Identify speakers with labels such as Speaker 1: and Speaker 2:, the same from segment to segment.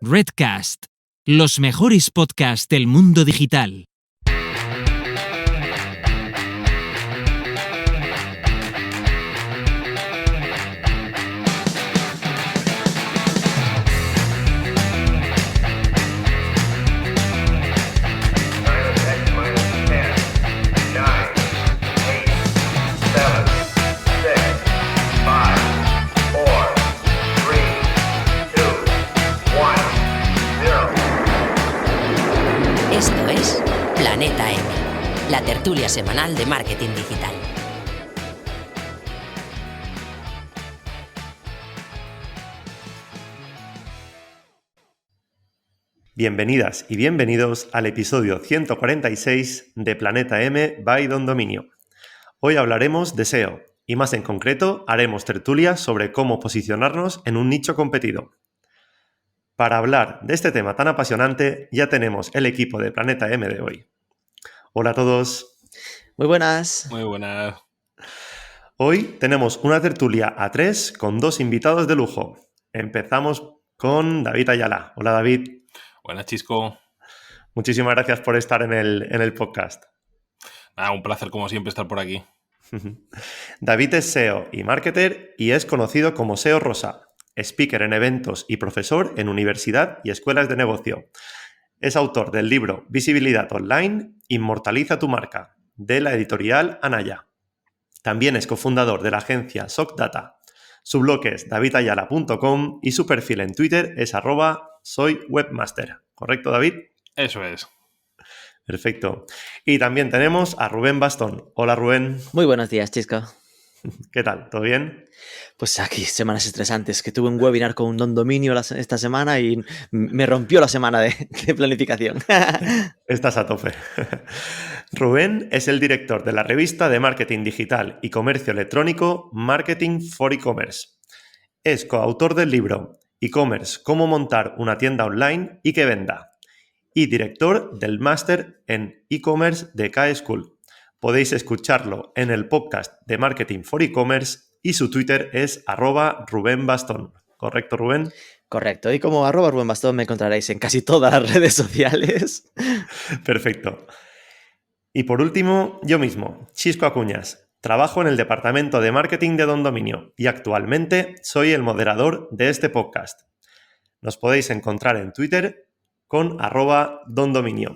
Speaker 1: Redcast, los mejores podcasts del mundo digital.
Speaker 2: Esto es Planeta M, la tertulia semanal de marketing digital.
Speaker 3: Bienvenidas y bienvenidos al episodio 146 de Planeta M by Don Dominio. Hoy hablaremos de SEO y más en concreto haremos tertulia sobre cómo posicionarnos en un nicho competido. Para hablar de este tema tan apasionante ya tenemos el equipo de Planeta M de hoy. Hola a todos.
Speaker 4: Muy buenas.
Speaker 5: Muy buenas.
Speaker 3: Hoy tenemos una tertulia a tres con dos invitados de lujo. Empezamos con David Ayala. Hola David.
Speaker 5: Buenas, Chisco.
Speaker 3: Muchísimas gracias por estar en el podcast.
Speaker 5: Un placer como siempre estar por aquí.
Speaker 3: David es SEO y marketer y es conocido como SEO Rosa, speaker en eventos y profesor en universidad y escuelas de negocio. Es autor del libro Visibilidad Online, Inmortaliza tu marca, de la editorial Anaya. También es cofundador de la agencia SocData. Su blog es davidayala.com y su perfil en Twitter es @soywebmaster. ¿Correcto, David?
Speaker 5: Eso es.
Speaker 3: Perfecto. Y también tenemos a Rubén Bastón. Hola, Rubén.
Speaker 4: Muy buenos días, Chisco.
Speaker 3: ¿Qué tal? ¿Todo bien?
Speaker 4: Pues aquí, semanas estresantes, que tuve un webinar con Don Dominio esta semana y me rompió la semana de planificación.
Speaker 3: Estás a tope. Rubén es el director de la revista de marketing digital y comercio electrónico Marketing for E-Commerce. Es coautor del libro E-Commerce, cómo montar una tienda online y que venda, y director del máster en e-commerce de K-School. Podéis escucharlo en el podcast de Marketing for E-Commerce y su Twitter es @RubénBastón. ¿Correcto, Rubén?
Speaker 4: Correcto. Y como @Rubén Bastón me encontraréis en casi todas las redes sociales.
Speaker 3: Perfecto. Y por último, yo mismo, Chisco Acuñas. Trabajo en el departamento de marketing de Don Dominio y actualmente soy el moderador de este podcast. Nos podéis encontrar en Twitter con @dondominio.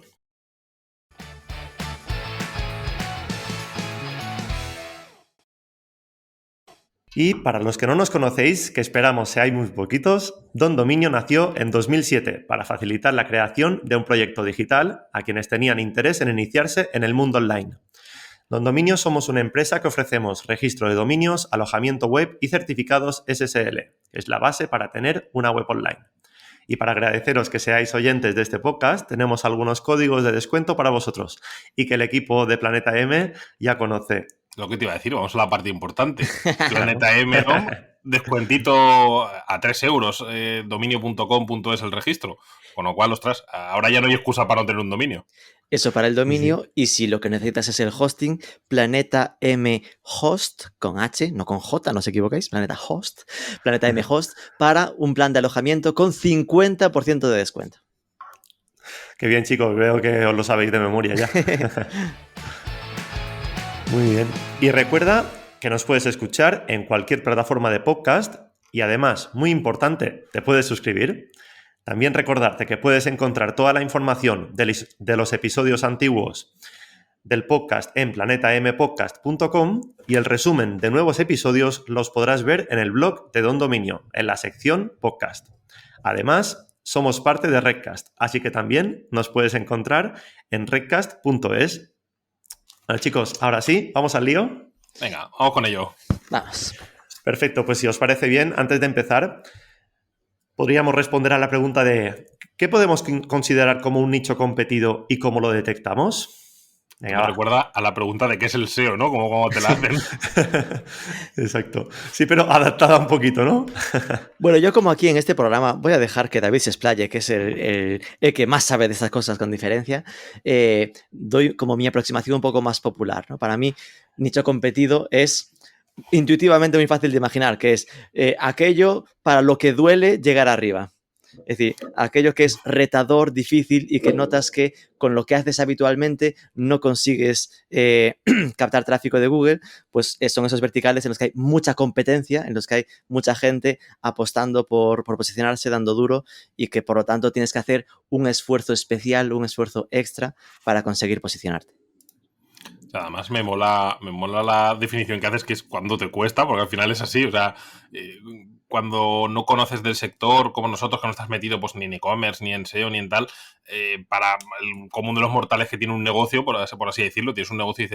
Speaker 3: Y para los que no nos conocéis, que esperamos seáis muy poquitos, Don Dominio nació en 2007 para facilitar la creación de un proyecto digital a quienes tenían interés en iniciarse en el mundo online. Don Dominio somos una empresa que ofrecemos registro de dominios, alojamiento web y certificados SSL, que es la base para tener una web online. Y para agradeceros que seáis oyentes de este podcast, tenemos algunos códigos de descuento para vosotros y que el equipo de Planeta M ya conoce.
Speaker 5: Lo que te iba a decir, vamos a la parte importante. Planeta M, ¿no? Descuentito a 3 euros, dominio.com.es el registro. Con lo cual, ostras, ahora ya no hay excusa para no tener un dominio.
Speaker 4: Eso para el dominio.
Speaker 3: Sí.
Speaker 4: Y si lo que necesitas es el hosting, Planeta M Host, con H, no con J, no os equivocáis, Planeta M Host, para un plan de alojamiento con 50% de descuento.
Speaker 3: Qué bien, chicos, veo que os lo sabéis de memoria ya. Muy bien. Y recuerda que nos puedes escuchar en cualquier plataforma de podcast y además, muy importante, te puedes suscribir. También recordarte que puedes encontrar toda la información de los episodios antiguos del podcast en planetampodcast.com y el resumen de nuevos episodios los podrás ver en el blog de Don Dominio, en la sección podcast. Además, somos parte de Redcast, así que también nos puedes encontrar en redcast.es. Bueno, chicos, ahora sí, ¿vamos al lío?
Speaker 5: Venga, vamos con ello.
Speaker 4: Vamos.
Speaker 3: Perfecto, pues si os parece bien, antes de empezar, podríamos responder a la pregunta de ¿qué podemos considerar como un nicho competido y cómo lo detectamos?
Speaker 5: Venga, me recuerda a la pregunta de qué es el SEO, ¿no? Como cuando te la hacen.
Speaker 3: Exacto. Sí, pero adaptada un poquito, ¿no?
Speaker 4: Bueno, yo como aquí en este programa voy a dejar que David se explaye, que es el que más sabe de estas cosas con diferencia. Doy como mi aproximación un poco más popular, ¿no? Para mí, nicho competido es intuitivamente muy fácil de imaginar, que es aquello para lo que duele llegar arriba. Es decir, aquello que es retador, difícil y que notas que con lo que haces habitualmente no consigues captar tráfico de Google, pues son esos verticales en los que hay mucha competencia, en los que hay mucha gente apostando por posicionarse, dando duro, y que por lo tanto tienes que hacer un esfuerzo especial, un esfuerzo extra para conseguir posicionarte.
Speaker 5: Además, me mola la definición que haces, que es cuando te cuesta, porque al final es así. O sea, cuando no conoces del sector, como nosotros, que no estás metido pues ni en e-commerce, ni en SEO, ni en tal, para el común de los mortales que tiene un negocio, por así decirlo, tienes un negocio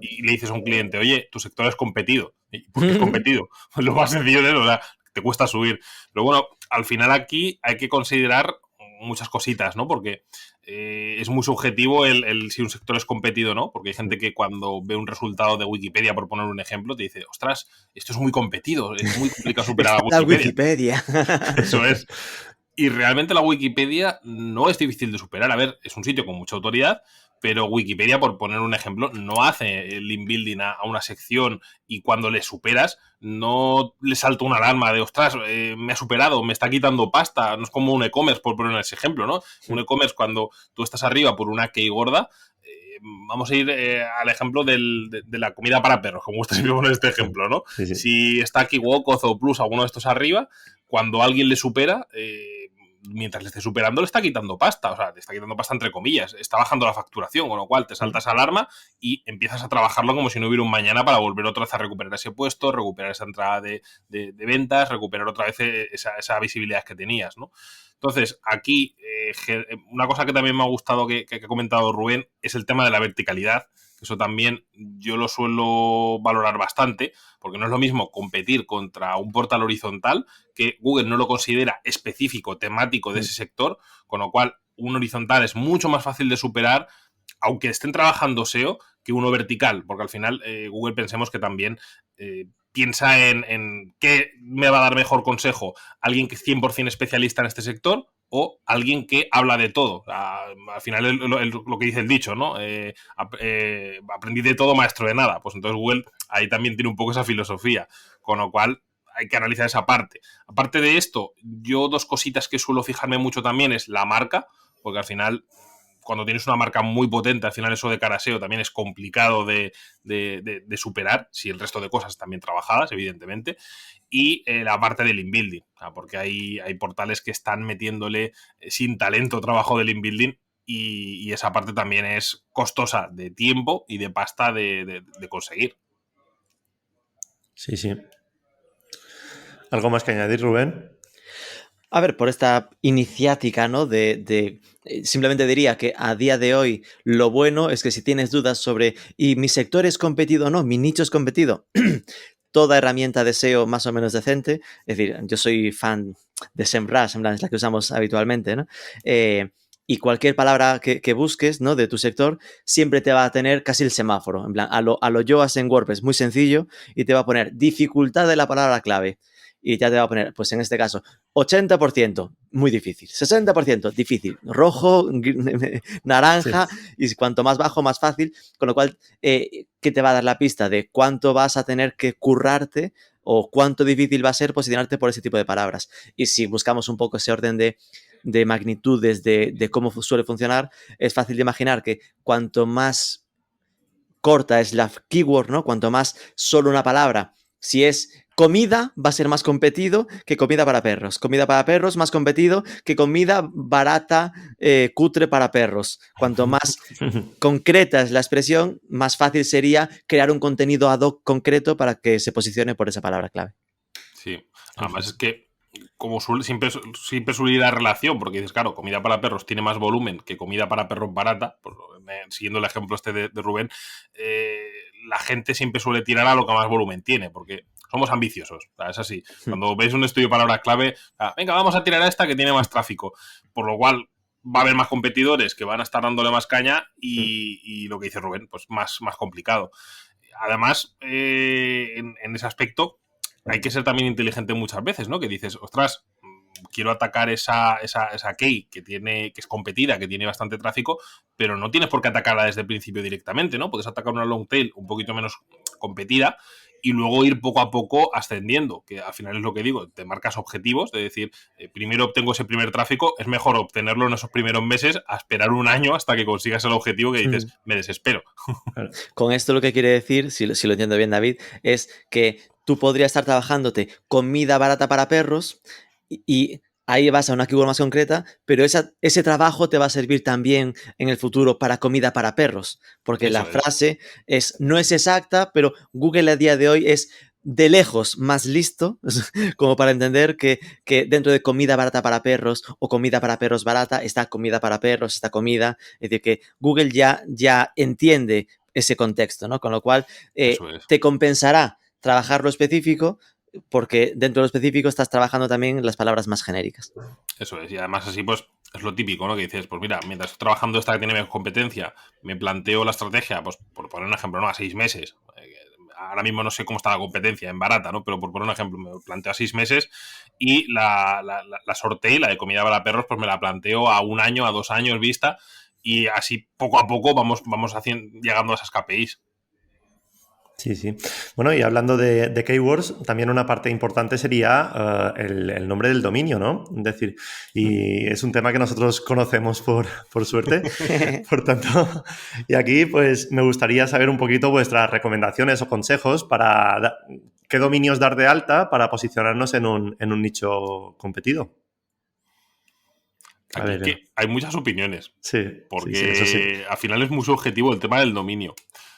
Speaker 5: y le dices a un cliente, oye, tu sector es competido. ¿Por qué es competido? Pues lo más sencillo de eso, o sea, te cuesta subir. Pero bueno, al final aquí hay que considerar muchas cositas, ¿no? Porque es muy subjetivo el si un sector es competido o no, porque hay gente que cuando ve un resultado de Wikipedia, por poner un ejemplo, te dice, ostras, esto es muy competido, es muy complicado superar a Wikipedia. Eso es. Y realmente la Wikipedia no es difícil de superar. A ver, es un sitio con mucha autoridad, pero Wikipedia, por poner un ejemplo, no hace el link building a una sección y cuando le superas no le salta una alarma de, ostras, me ha superado, me está quitando pasta. No es como un e-commerce, por poner ese ejemplo, ¿no? Un e-commerce, cuando tú estás arriba por una key gorda, vamos a ir al ejemplo de la comida para perros, como gusta siempre poner este ejemplo, ¿no?
Speaker 3: Sí, sí.
Speaker 5: Si está aquí Wocoz o Plus, alguno de estos arriba, cuando alguien le supera, mientras le esté superando, le está quitando pasta. O sea, le está quitando pasta entre comillas. Está bajando la facturación, con lo cual te saltas alarma y empiezas a trabajarlo como si no hubiera un mañana para volver otra vez a recuperar ese puesto, recuperar esa entrada de ventas, recuperar otra vez esa visibilidad que tenías, ¿no? Entonces, aquí, una cosa que también me ha gustado que ha comentado Rubén es el tema de la verticalidad. Eso también yo lo suelo valorar bastante, porque no es lo mismo competir contra un portal horizontal, que Google no lo considera específico, temático de ese sector, con lo cual un horizontal es mucho más fácil de superar, aunque estén trabajando SEO, que uno vertical, porque al final Google pensemos que también piensa en qué me va a dar mejor consejo, alguien que es 100% especialista en este sector o alguien que habla de todo. Al final es lo que dice el dicho, ¿no? Aprendí de todo, maestro de nada. Pues entonces Google ahí también tiene un poco esa filosofía, con lo cual hay que analizar esa parte. Aparte de esto, yo dos cositas que suelo fijarme mucho también es la marca, porque al final, cuando tienes una marca muy potente, al final eso de cara a SEO también es complicado de superar, si el resto de cosas están bien trabajadas, evidentemente. Y la parte del link building, porque hay portales que están metiéndole sin talento trabajo del link building y esa parte también es costosa de tiempo y de pasta de conseguir.
Speaker 3: Sí, sí. ¿Algo más que añadir, Rubén?
Speaker 4: A ver, por esta iniciática, ¿no? Simplemente diría que a día de hoy lo bueno es que si tienes dudas sobre ¿y mi sector es competido o no? ¿Mi nicho es competido? Toda herramienta de SEO más o menos decente, es decir, yo soy fan de SEMrush, es la que usamos habitualmente, ¿no? Y cualquier palabra que busques, ¿no? De tu sector, siempre te va a tener casi el semáforo, en plan, a lo Yoast en WordPress, muy sencillo, y te va a poner dificultad de la palabra clave. Y ya te va a poner, pues en este caso, 80%, muy difícil. 60%, difícil. Rojo, naranja, sí. Y cuanto más bajo, más fácil. Con lo cual, ¿qué te va a dar la pista de cuánto vas a tener que currarte o cuánto difícil va a ser posicionarte por ese tipo de palabras? Y si buscamos un poco ese orden de magnitudes de cómo suele funcionar, es fácil de imaginar que cuanto más corta es la keyword, ¿no? Cuanto más solo una palabra, si es comida, va a ser más competido que comida para perros. Comida para perros, más competido que comida barata, cutre para perros. Cuanto más concreta es la expresión, más fácil sería crear un contenido ad hoc concreto para que se posicione por esa palabra clave.
Speaker 5: Sí, además es que como siempre suele ir la relación, porque dices, claro, comida para perros tiene más volumen que comida para perros barata, pues, siguiendo el ejemplo este de Rubén, la gente siempre suele tirar a lo que más volumen tiene, porque somos ambiciosos, o sea, es así. Cuando veis un estudio de palabras clave, venga, vamos a tirar a esta que tiene más tráfico, por lo cual va a haber más competidores que van a estar dándole más caña y lo que dice Rubén, pues más complicado. Además, en ese aspecto, hay que ser también inteligente muchas veces, ¿no? Que dices, ostras, quiero atacar esa key que es competida, que tiene bastante tráfico, pero no tienes por qué atacarla desde el principio directamente, ¿no? Puedes atacar una long tail un poquito menos competida y luego ir poco a poco ascendiendo, que al final es lo que digo, te marcas objetivos, de decir, primero obtengo ese primer tráfico, es mejor obtenerlo en esos primeros meses a esperar un año hasta que consigas el objetivo que dices, me desespero.
Speaker 4: Con esto lo que quiere decir, si lo entiendo bien, David, es que tú podrías estar trabajándote comida barata para perros y ahí vas a una keyword más concreta, pero ese trabajo te va a servir también en el futuro para comida para perros, porque la frase no es exacta, pero Google a día de hoy es de lejos más listo como para entender que dentro de comida barata para perros o comida para perros barata está comida para perros, está comida, es decir, que Google ya entiende ese contexto, ¿no? Con lo cual te compensará trabajar lo específico, porque dentro de lo específico estás trabajando también las palabras más genéricas.
Speaker 5: Eso es, y además así pues es lo típico, ¿no? Que dices, pues mira, mientras estoy trabajando esta que tiene menos competencia, me planteo la estrategia, pues por poner un ejemplo, ¿no? A 6 meses. Ahora mismo no sé cómo está la competencia en barata, ¿no? Pero por poner un ejemplo, me planteo a 6 meses y la sorteo, la de comida para perros, pues me la planteo a 1 año, a 2 años vista, y así poco a poco vamos llegando a esas KPIs.
Speaker 3: Sí. Bueno, y hablando de keywords, también una parte importante sería el nombre del dominio, ¿no? Es decir, y es un tema que nosotros conocemos por suerte. Por tanto, y aquí pues me gustaría saber un poquito vuestras recomendaciones o consejos para qué dominios dar de alta para posicionarnos en un nicho competido.
Speaker 5: Aquí hay muchas opiniones.
Speaker 3: Sí.
Speaker 5: Porque
Speaker 3: eso sí.
Speaker 5: al final es muy subjetivo el tema del dominio.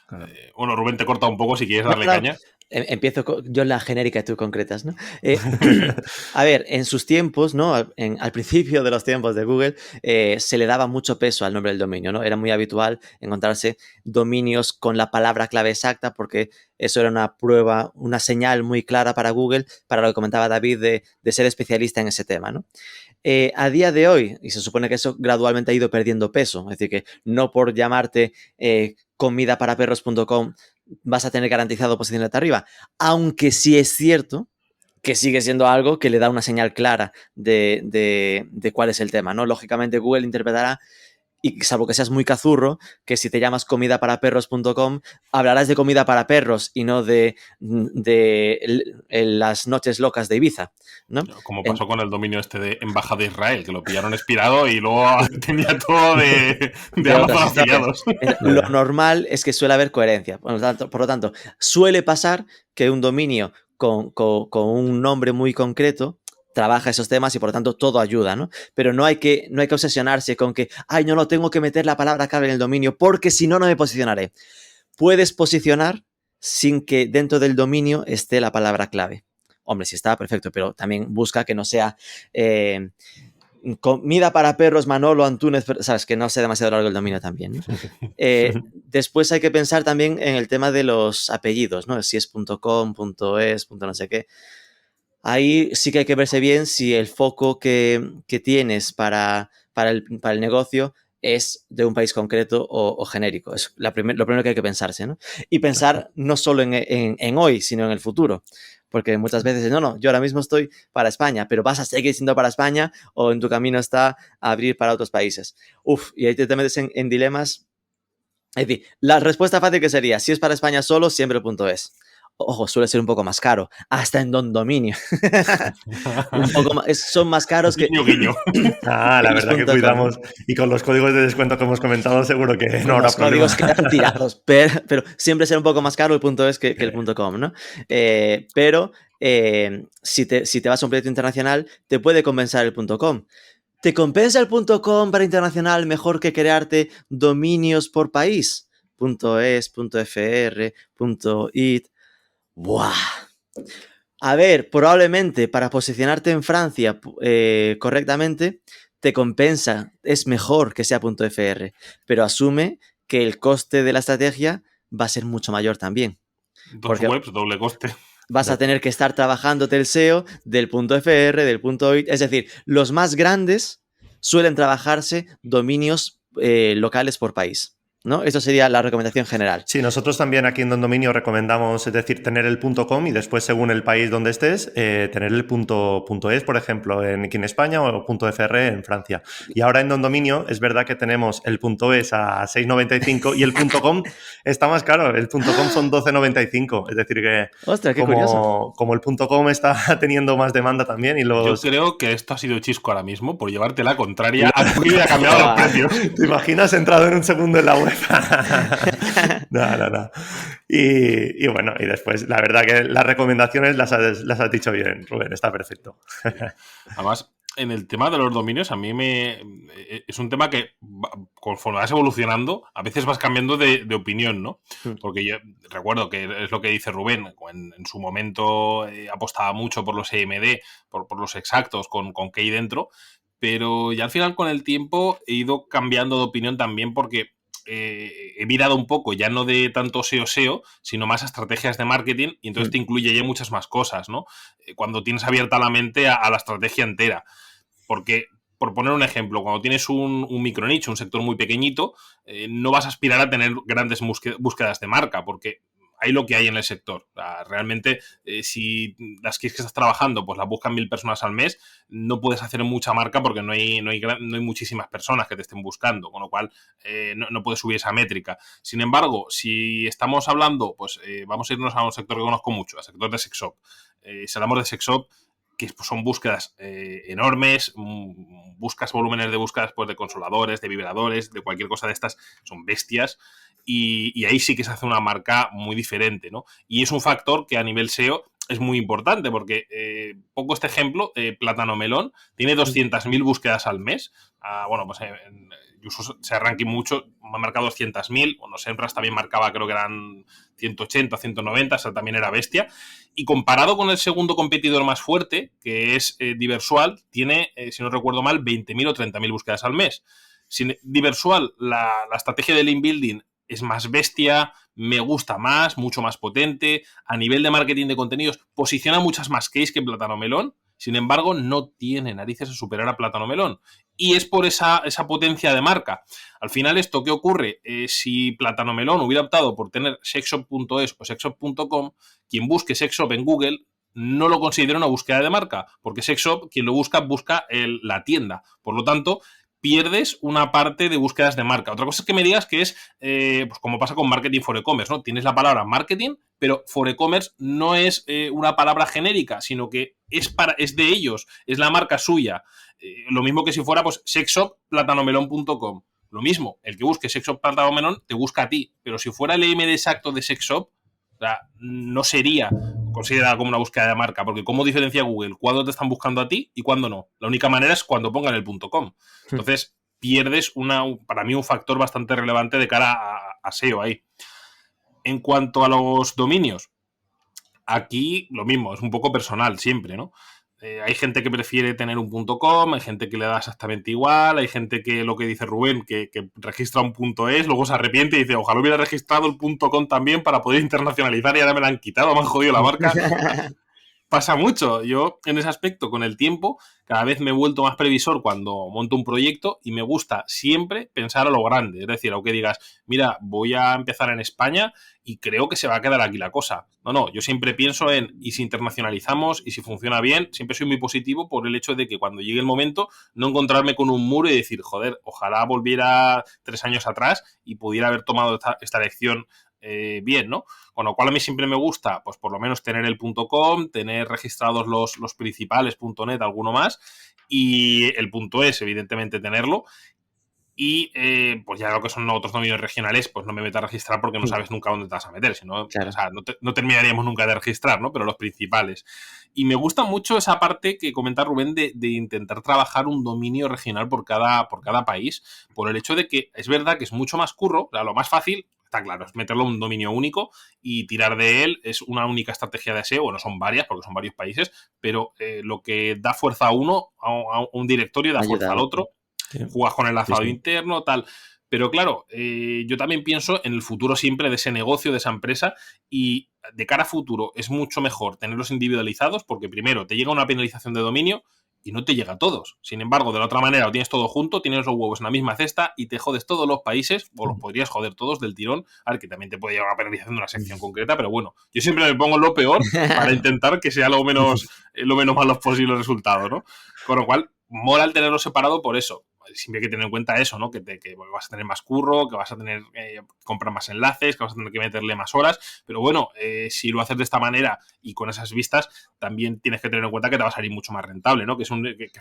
Speaker 5: Claro. Bueno, Rubén, te corta un poco si quieres darle caña.
Speaker 4: Empiezo yo la genérica y tú concretas, ¿no? A ver, en sus tiempos, ¿no? Al principio de los tiempos de Google, se le daba mucho peso al nombre del dominio, ¿no? Era muy habitual encontrarse dominios con la palabra clave exacta, porque eso era una prueba, una señal muy clara para Google, para lo que comentaba David, de ser especialista en ese tema, ¿no? A día de hoy, y se supone que eso gradualmente ha ido perdiendo peso, es decir, que no por llamarte comidaparaperros.com vas a tener garantizado posicionarte arriba, aunque sí es cierto que sigue siendo algo que le da una señal clara de cuál es el tema, ¿no? Lógicamente Google interpretará, y salvo que seas muy cazurro, que si te llamas comidaparaperros.com hablarás de comida para perros y no de las noches locas de Ibiza, ¿no?
Speaker 5: Como pasó con el dominio este de Embajada de Israel, que lo pillaron expirado y luego tenía todo de Amazon afiliados.
Speaker 4: Lo normal es que suele haber coherencia. Por lo tanto, suele pasar que un dominio con un nombre muy concreto trabaja esos temas y por lo tanto todo ayuda, ¿no? Pero no hay que obsesionarse con que, no tengo que meter la palabra clave en el dominio porque si no, no me posicionaré. Puedes posicionar sin que dentro del dominio esté la palabra clave. Hombre, si está, perfecto, pero también busca que no sea comida para perros Manolo Antúnez, sabes, que no sea demasiado largo el dominio también, ¿no? Después hay que pensar también en el tema de los apellidos, ¿no? Si es .com, .es, no sé qué. Ahí sí que hay que verse bien si el foco que tienes para el negocio es de un país concreto o genérico. Es lo primero que hay que pensarse, ¿no? Y pensar no solo en hoy, sino en el futuro. Porque muchas veces, no, yo ahora mismo estoy para España, pero vas a seguir siendo para España o en tu camino está a abrir para otros países. Y ahí te metes en dilemas. Es decir, la respuesta fácil que sería, si es para España solo, siempre .es. Ojo, suele ser un poco más caro, hasta en dominio. Un poco más, son más caros que...
Speaker 5: Guiño.
Speaker 3: La verdad que cuidamos. Y con los códigos de descuento que hemos comentado, seguro que no habrá problema.
Speaker 4: Los códigos quedan tirados, pero siempre será un poco más caro el .es que el .com, ¿no? Pero si te vas a un proyecto internacional, te puede compensar el .com. ¿Te compensa el .com para internacional mejor que crearte dominios por país? .es, .fr, .it... ¡Buah! A ver, probablemente para posicionarte en Francia correctamente, te compensa, es mejor que sea .fr, pero asume que el coste de la estrategia va a ser mucho mayor también.
Speaker 5: Dos webs, doble coste.
Speaker 4: Vas a tener que estar trabajándote el SEO del .fr, del .it, es decir, los más grandes suelen trabajarse dominios locales por país. ¿no? Eso sería la recomendación general.
Speaker 3: Sí, nosotros también aquí en Don Dominio recomendamos, es decir, tener el .com y después, según el país donde estés, tener el .es, por ejemplo, aquí en España o .fr en Francia. Y ahora en Don Dominio es verdad que tenemos el .es a 6,95 y el .com está más caro. El .com son 12,95. Es decir que
Speaker 4: ¡Ostras, qué curioso!
Speaker 3: como el .com está teniendo más demanda también y los...
Speaker 5: Yo creo que esto ha sido chisco ahora mismo por llevarte la contraria a que hubiera cambiado los precios.
Speaker 3: ¿Te imaginas entrado en un segundo en la web? No. Y bueno, y después, la verdad que las recomendaciones las has dicho bien, Rubén, está perfecto.
Speaker 5: Además, en el tema de los dominios, a mí es un tema que conforme vas evolucionando, a veces vas cambiando de opinión, ¿no? Porque yo recuerdo que es lo que dice Rubén, en su momento apostaba mucho por los EMD, por los exactos con key dentro, pero ya al final con el tiempo he ido cambiando de opinión también porque he mirado un poco, ya no de tanto SEO, sino más a estrategias de marketing, y entonces te incluye ya muchas más cosas, ¿no? Cuando tienes abierta la mente a la estrategia entera. Porque, por poner un ejemplo, cuando tienes un micronicho, un sector muy pequeñito, no vas a aspirar a tener grandes búsquedas de marca, porque hay lo que hay en el sector. O sea, realmente, si las keys que estás trabajando pues las buscan 1.000 personas al mes, no puedes hacer mucha marca porque no hay muchísimas personas que te estén buscando, con lo cual no puedes subir esa métrica. Sin embargo, si estamos hablando, pues vamos a irnos a un sector que conozco mucho, al sector de sex shop. Si hablamos de sex shop, que son búsquedas enormes, buscas volúmenes de búsquedas pues, de consoladores, de vibradores, de cualquier cosa de estas, son bestias, y ahí sí que se hace una marca muy diferente, ¿no? Y es un factor que a nivel SEO es muy importante, porque pongo este ejemplo, Plátano Melón tiene 200.000 búsquedas al mes. Bueno, pues yo uso SERranking mucho, me ha marcado 200.000, bueno, SEMrush también marcaba, creo que eran 180, 190, o sea, también era bestia. Y comparado con el segundo competidor más fuerte, que es Diversual, tiene, si no recuerdo mal, 20.000 o 30.000 búsquedas al mes. Diversual, la estrategia de link building es más bestia, me gusta más, mucho más potente. A nivel de marketing de contenidos, posiciona muchas más keys que Plátano Melón. Sin embargo, no tiene narices a superar a Plátano Melón. Y es por esa potencia de marca. Al final, ¿esto qué ocurre? Si Plátano Melón hubiera optado por tener sexshop.es o sexshop.com, quien busque sexshop en Google no lo considera una búsqueda de marca, porque sexshop, quien lo busca la tienda. Por lo tanto, pierdes una parte de búsquedas de marca. Otra cosa es que me digas que es, pues como pasa con marketing for e-commerce, ¿no? Tienes la palabra marketing, pero for e-commerce no es una palabra genérica, sino que es de ellos, es la marca suya. Lo mismo que si fuera, pues, sexshop.platanomelon.com. Lo mismo, el que busque sexshop Plátano Melón te busca a ti, pero si fuera el EMD exacto de sexshop, o sea, no sería considerada como una búsqueda de marca, porque ¿cómo diferencia Google cuándo te están buscando a ti y cuándo no? La única manera es cuando pongan el .com. Entonces, pierdes para mí un factor bastante relevante de cara a SEO ahí. En cuanto a los dominios, aquí lo mismo, es un poco personal siempre, ¿no? Hay gente que prefiere tener un .com, hay gente que le da exactamente igual, hay gente que, lo que dice Rubén, que registra un .es, luego se arrepiente y dice, ojalá hubiera registrado el .com también para poder internacionalizar y ahora me la han quitado, me han jodido la marca. Pasa mucho. Yo, en ese aspecto, con el tiempo, cada vez me he vuelto más previsor cuando monto un proyecto y me gusta siempre pensar a lo grande. Es decir, aunque digas, mira, voy a empezar en España y creo que se va a quedar aquí la cosa. No, yo siempre pienso en, y si internacionalizamos, y si funciona bien, siempre soy muy positivo por el hecho de que cuando llegue el momento, no encontrarme con un muro y decir, joder, ojalá volviera 3 años atrás y pudiera haber tomado esta lección bien, ¿no? Con lo cual a mí siempre me gusta, pues por lo menos tener el .com, tener registrados los principales, .net, alguno más, y el .es, evidentemente, tenerlo. Y pues ya lo que son otros dominios regionales, pues no me meto a registrar porque no sabes nunca dónde te vas a meter, sino, claro. O sea, no terminaríamos nunca de registrar, ¿no? Pero los principales. Y me gusta mucho esa parte que comenta Rubén de intentar trabajar un dominio regional por cada país, por el hecho de que es verdad que es mucho más curro, o sea, lo más fácil, está claro, es meterlo en un dominio único y tirar de él, es una única estrategia de SEO, bueno, son varias porque son varios países, pero lo que da fuerza a uno, a un directorio, da fuerza al otro. Sí. Juegas con el enlazado interno, tal. Pero claro, yo también pienso en el futuro siempre de ese negocio, de esa empresa, y de cara a futuro es mucho mejor tenerlos individualizados porque primero te llega una penalización de dominio y no te llega a todos. Sin embargo, de la otra manera lo tienes todo junto, tienes los huevos en la misma cesta y te jodes todos los países, o los podrías joder todos del tirón. A ver, que también te puede llevar a penalización de una sección concreta, pero bueno, yo siempre me pongo lo peor para intentar que sea lo menos malos posible el resultado, ¿no? Con lo cual, mola el tenerlo separado por eso. Siempre hay que tener en cuenta eso, ¿no? Que vas a tener más curro, que vas a tener que comprar más enlaces, que vas a tener que meterle más horas, pero bueno, si lo haces de esta manera y con esas vistas, también tienes que tener en cuenta que te va a salir mucho más rentable, ¿no? Que es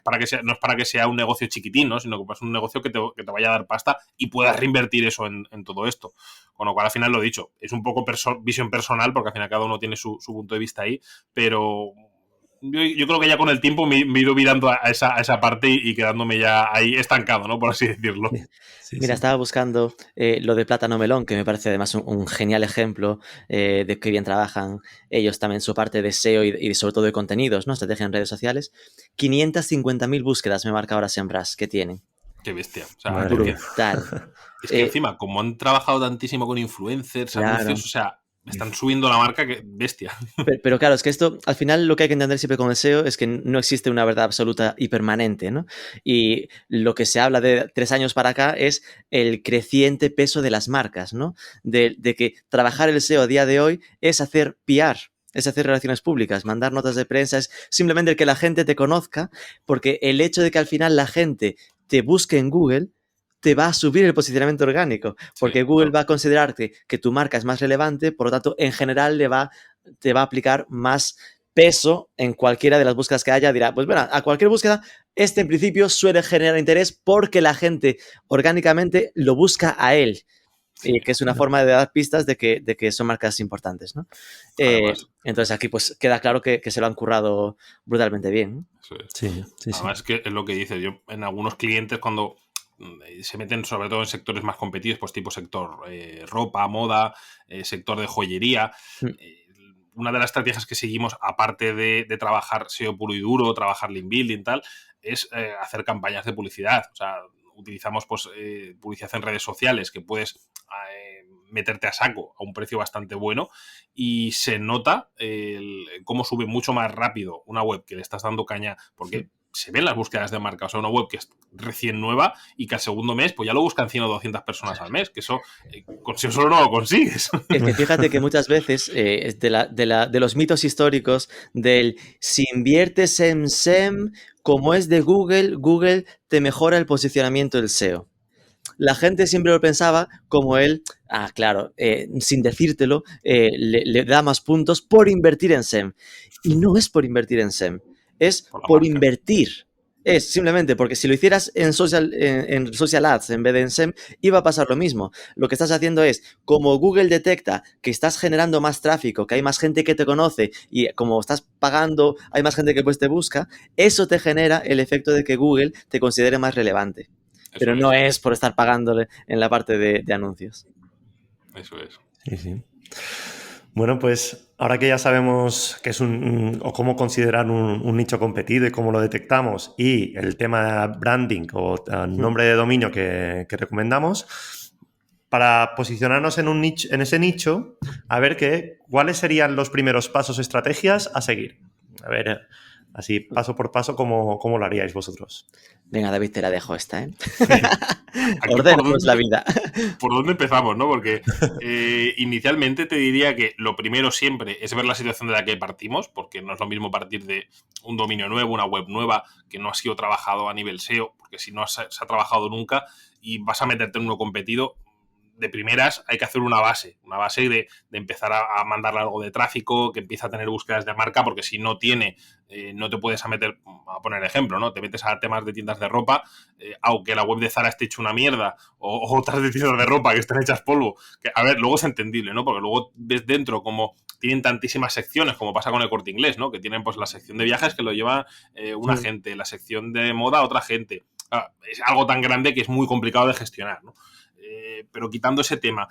Speaker 5: para que sea, no es para que sea un negocio chiquitín, ¿no? Sino que es un negocio que te vaya a dar pasta y puedas reinvertir eso en todo esto. Con lo cual, al final, lo dicho, es un poco visión personal, porque al final cada uno tiene su punto de vista ahí, pero yo creo que ya con el tiempo me he ido mirando a esa parte y quedándome ya ahí estancado, ¿no? Por así decirlo.
Speaker 4: Sí, mira, estaba buscando lo de Plátano Melón, que me parece además un genial ejemplo de qué bien trabajan ellos también su parte de SEO y sobre todo de contenidos, ¿no? Estrategia en redes sociales. 550.000 búsquedas me marca ahora SEMrush que tienen.
Speaker 5: Qué bestia. O sea,
Speaker 4: brutal.
Speaker 5: Es que encima, como han trabajado tantísimo con influencers, claro, anuncios, o sea, están subiendo la marca, que bestia.
Speaker 4: Pero claro, es que esto, al final lo que hay que entender siempre con el SEO es que no existe una verdad absoluta y permanente, ¿no? Y lo que se habla de 3 años para acá es el creciente peso de las marcas, ¿no? De que trabajar el SEO a día de hoy es hacer PR, es hacer relaciones públicas, mandar notas de prensa, es simplemente el que la gente te conozca, porque el hecho de que al final la gente te busque en Google te va a subir el posicionamiento orgánico, porque Google va a considerarte que tu marca es más relevante, por lo tanto, en general te va a aplicar más peso en cualquiera de las búsquedas que haya. Dirá, pues bueno, a cualquier búsqueda, en principio suele generar interés porque la gente orgánicamente lo busca a él. Sí, que es una forma de dar pistas de que son marcas importantes, ¿no? Entonces aquí pues queda claro que se lo han currado brutalmente bien, ¿no?
Speaker 5: Sí. Además que es lo que dices, yo en algunos clientes cuando se meten sobre todo en sectores más competidos, pues tipo sector ropa, moda, sector de joyería. Una de las estrategias que seguimos, aparte de trabajar SEO puro y duro, trabajar link building y tal, es hacer campañas de publicidad. O sea, utilizamos pues publicidad en redes sociales que puedes meterte a saco a un precio bastante bueno y se nota cómo sube mucho más rápido una web que le estás dando caña, porque se ven las búsquedas de marca. O sea, una web que es recién nueva y que al segundo mes pues ya lo buscan 100 o 200 personas al mes, que eso con SEO solo no lo consigues.
Speaker 4: Es que fíjate que muchas veces de los mitos históricos del si inviertes en SEM, como es de Google, Google te mejora el posicionamiento del SEO. La gente siempre lo pensaba como él, claro, sin decírtelo, le da más puntos por invertir en SEM. Y no es por invertir en SEM, es por invertir. Es simplemente porque si lo hicieras en social ads en vez de en SEM, iba a pasar lo mismo. Lo que estás haciendo es, como Google detecta que estás generando más tráfico, que hay más gente que te conoce y como estás pagando, hay más gente que pues te busca, eso te genera el efecto de que Google te considere más relevante. Pero no es por estar pagándole en la parte de anuncios.
Speaker 5: Eso es.
Speaker 3: Sí. Bueno, pues ahora que ya sabemos qué es o cómo considerar un nicho competido y cómo lo detectamos y el tema de branding o nombre de dominio que recomendamos, para posicionarnos en ese nicho, a ver cuáles serían los primeros pasos, estrategias a seguir. A ver, así paso por paso, ¿cómo lo haríais vosotros?
Speaker 4: Venga, David, te la dejo esta, ¿eh? Ordenamos la vida.
Speaker 5: ¿Por dónde empezamos, no? Porque inicialmente te diría que lo primero siempre es ver la situación de la que partimos, porque no es lo mismo partir de un dominio nuevo, una web nueva, que no ha sido trabajado a nivel SEO, porque si no se ha trabajado nunca y vas a meterte en uno competido, de primeras hay que hacer una base de empezar a mandarle algo de tráfico, que empiece a tener búsquedas de marca, porque si no tiene, no te puedes meter, a poner ejemplo, ¿no? Te metes a temas de tiendas de ropa, aunque la web de Zara esté hecha una mierda, o otras de tiendas de ropa que están hechas polvo, que a ver, luego es entendible, ¿no? Porque luego ves dentro como tienen tantísimas secciones, como pasa con el Corte Inglés, ¿no? Que tienen pues la sección de viajes que lo lleva una gente, la sección de moda otra gente. Es algo tan grande que es muy complicado de gestionar, ¿no? Pero quitando ese tema,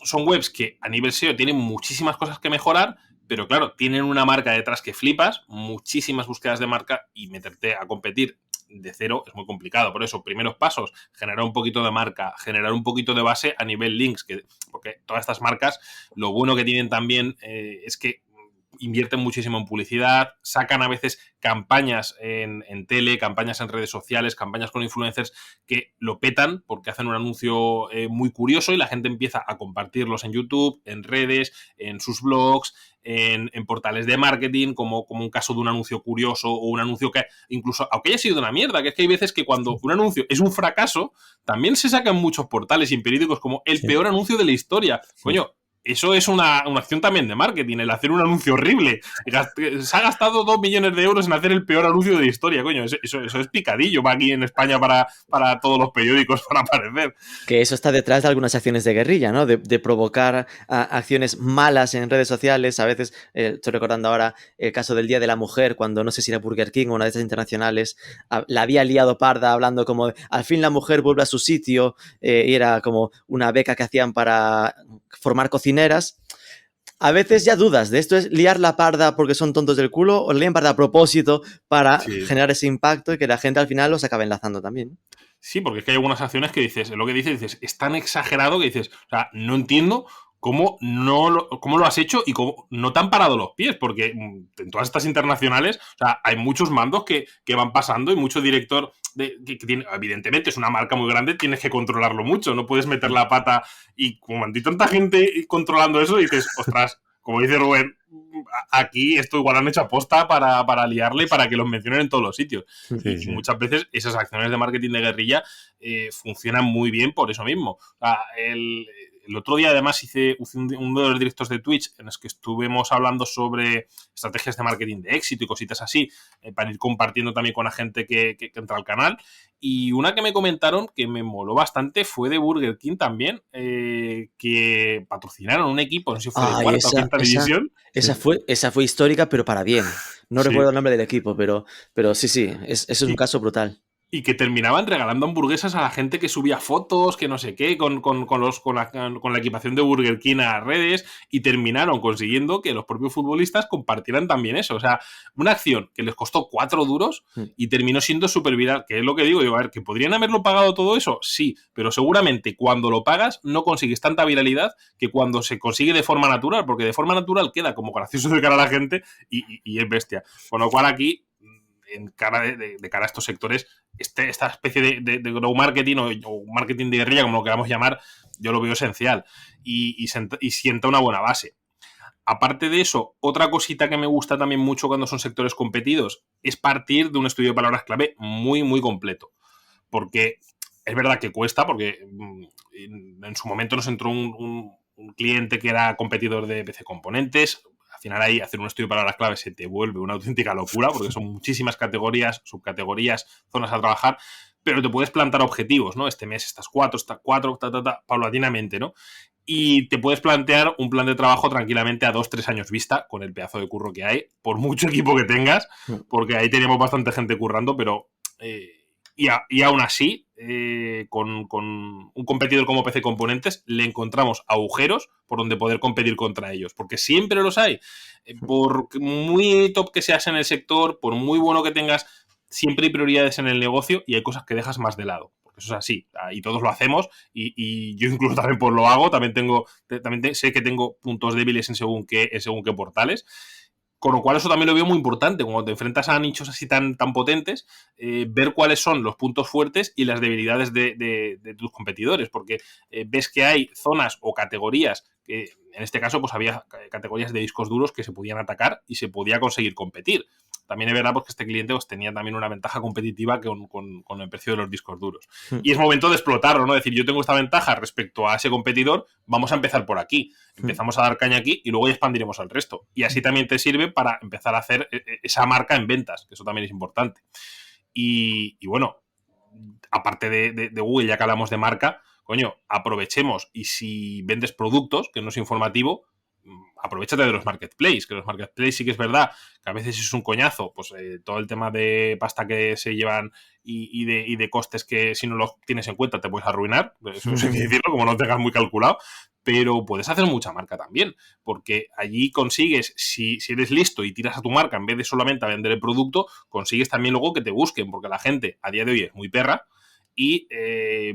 Speaker 5: son webs que a nivel SEO tienen muchísimas cosas que mejorar, pero claro, tienen una marca detrás que flipas, muchísimas búsquedas de marca y meterte a competir de cero es muy complicado. Por eso, primeros pasos, generar un poquito de marca, generar un poquito de base a nivel links, porque todas estas marcas, lo bueno que tienen también es que invierten muchísimo en publicidad, sacan a veces campañas en tele, campañas en redes sociales, campañas con influencers que lo petan porque hacen un anuncio muy curioso y la gente empieza a compartirlos en YouTube, en redes, en sus blogs, en portales de marketing, como un caso de un anuncio curioso o un anuncio que incluso, aunque haya sido una mierda, que es que hay veces que cuando un anuncio es un fracaso, también se sacan muchos portales y en periódicos como el peor anuncio de la historia. Coño, eso es una acción también de marketing, el hacer un anuncio horrible. Se ha gastado 2 millones de euros en hacer el peor anuncio de la historia, coño. Eso es picadillo, va aquí en España para todos los periódicos para aparecer.
Speaker 4: Que eso está detrás de algunas acciones de guerrilla, ¿no? De provocar acciones malas en redes sociales. A veces, estoy recordando ahora el caso del Día de la Mujer, cuando no sé si era Burger King o una de esas internacionales, la había liado parda hablando como al fin la mujer vuelve a su sitio, y era como una beca que hacían para formar cocineras. A veces ya dudas de esto, es liar la parda porque son tontos del culo o liar parda a propósito para generar ese impacto y que la gente al final los acabe enlazando también.
Speaker 5: Sí, porque es que hay algunas acciones que dices, lo que dices, es tan exagerado que dices, o sea, no entiendo cómo lo has hecho y cómo no te han parado los pies, porque en todas estas internacionales, o sea, hay muchos mandos que van pasando y mucho director que tiene, evidentemente es una marca muy grande, tienes que controlarlo mucho, no puedes meter la pata y como hay tanta gente controlando eso, dices, ostras, como dice Rubén, aquí esto igual han hecho aposta para liarle y para que los mencionen en todos los sitios. Y muchas veces esas acciones de marketing de guerrilla funcionan muy bien por eso mismo. O sea, el otro día además hice uno de los directos de Twitch en los que estuvimos hablando sobre estrategias de marketing de éxito y cositas así, para ir compartiendo también con la gente que entra al canal. Y una que me comentaron que me moló bastante fue de Burger King también, que patrocinaron un equipo, no sé si fue de cuarta o quinta división.
Speaker 4: Esa fue histórica, pero para bien. No recuerdo el nombre del equipo, pero sí, es un caso brutal.
Speaker 5: Y que terminaban regalando hamburguesas a la gente que subía fotos, que no sé qué, con la equipación de Burger King a las redes, y terminaron consiguiendo que los propios futbolistas compartieran también eso. O sea, una acción que les costó 4 duros y terminó siendo súper viral, que es lo que digo, a ver, que podrían haberlo pagado todo eso, sí, pero seguramente cuando lo pagas no consigues tanta viralidad que cuando se consigue de forma natural, porque de forma natural queda como gracioso de cara a la gente y es bestia. Con lo cual aquí, de cara a estos sectores, esta especie de grow marketing o marketing de guerrilla, como lo queramos llamar, yo lo veo esencial y sienta una buena base. Aparte de eso, otra cosita que me gusta también mucho cuando son sectores competidos es partir de un estudio de palabras clave muy, muy completo. Porque es verdad que cuesta, porque en su momento nos entró un cliente que era competidor de PC Componentes. Al final ahí hacer un estudio de palabras clave se te vuelve una auténtica locura porque son muchísimas categorías, subcategorías, zonas a trabajar, pero te puedes plantar objetivos, ¿no? Este mes estas 4, paulatinamente, ¿no? Y te puedes plantear un plan de trabajo tranquilamente a 2-3 años vista con el pedazo de curro que hay, por mucho equipo que tengas, porque ahí tenemos bastante gente currando, pero... Y aún así, con un competidor como PC Componentes, le encontramos agujeros por donde poder competir contra ellos, porque siempre los hay. Por muy top que seas en el sector, por muy bueno que tengas, siempre hay prioridades en el negocio y hay cosas que dejas más de lado. Porque eso es así, y todos lo hacemos, y yo incluso también pues lo hago, también sé que tengo puntos débiles en según qué portales. Con lo cual eso también lo veo muy importante, cuando te enfrentas a nichos así tan potentes, ver cuáles son los puntos fuertes y las debilidades de tus competidores, porque ves que hay zonas o categorías, que en este caso pues había categorías de discos duros que se podían atacar y se podía conseguir competir. También es verdad pues, que este cliente pues, tenía también una ventaja competitiva con el precio de los discos duros. Y es momento de explotarlo, ¿no? Es decir, yo tengo esta ventaja respecto a ese competidor, vamos a empezar por aquí. Empezamos a dar caña aquí y luego ya expandiremos al resto. Y así también te sirve para empezar a hacer esa marca en ventas, que eso también es importante. Y bueno, aparte de Google, ya que hablamos de marca, coño, aprovechemos y si vendes productos, que no es informativo, aprovéchate de los marketplaces, que los marketplaces sí que es verdad que a veces es un coñazo, pues todo el tema de pasta que se llevan y de costes que si no los tienes en cuenta te puedes arruinar, eso hay que decirlo, como no lo tengas muy calculado, pero puedes hacer mucha marca también, porque allí consigues, si eres listo y tiras a tu marca en vez de solamente a vender el producto, consigues también luego que te busquen, porque la gente a día de hoy es muy perra y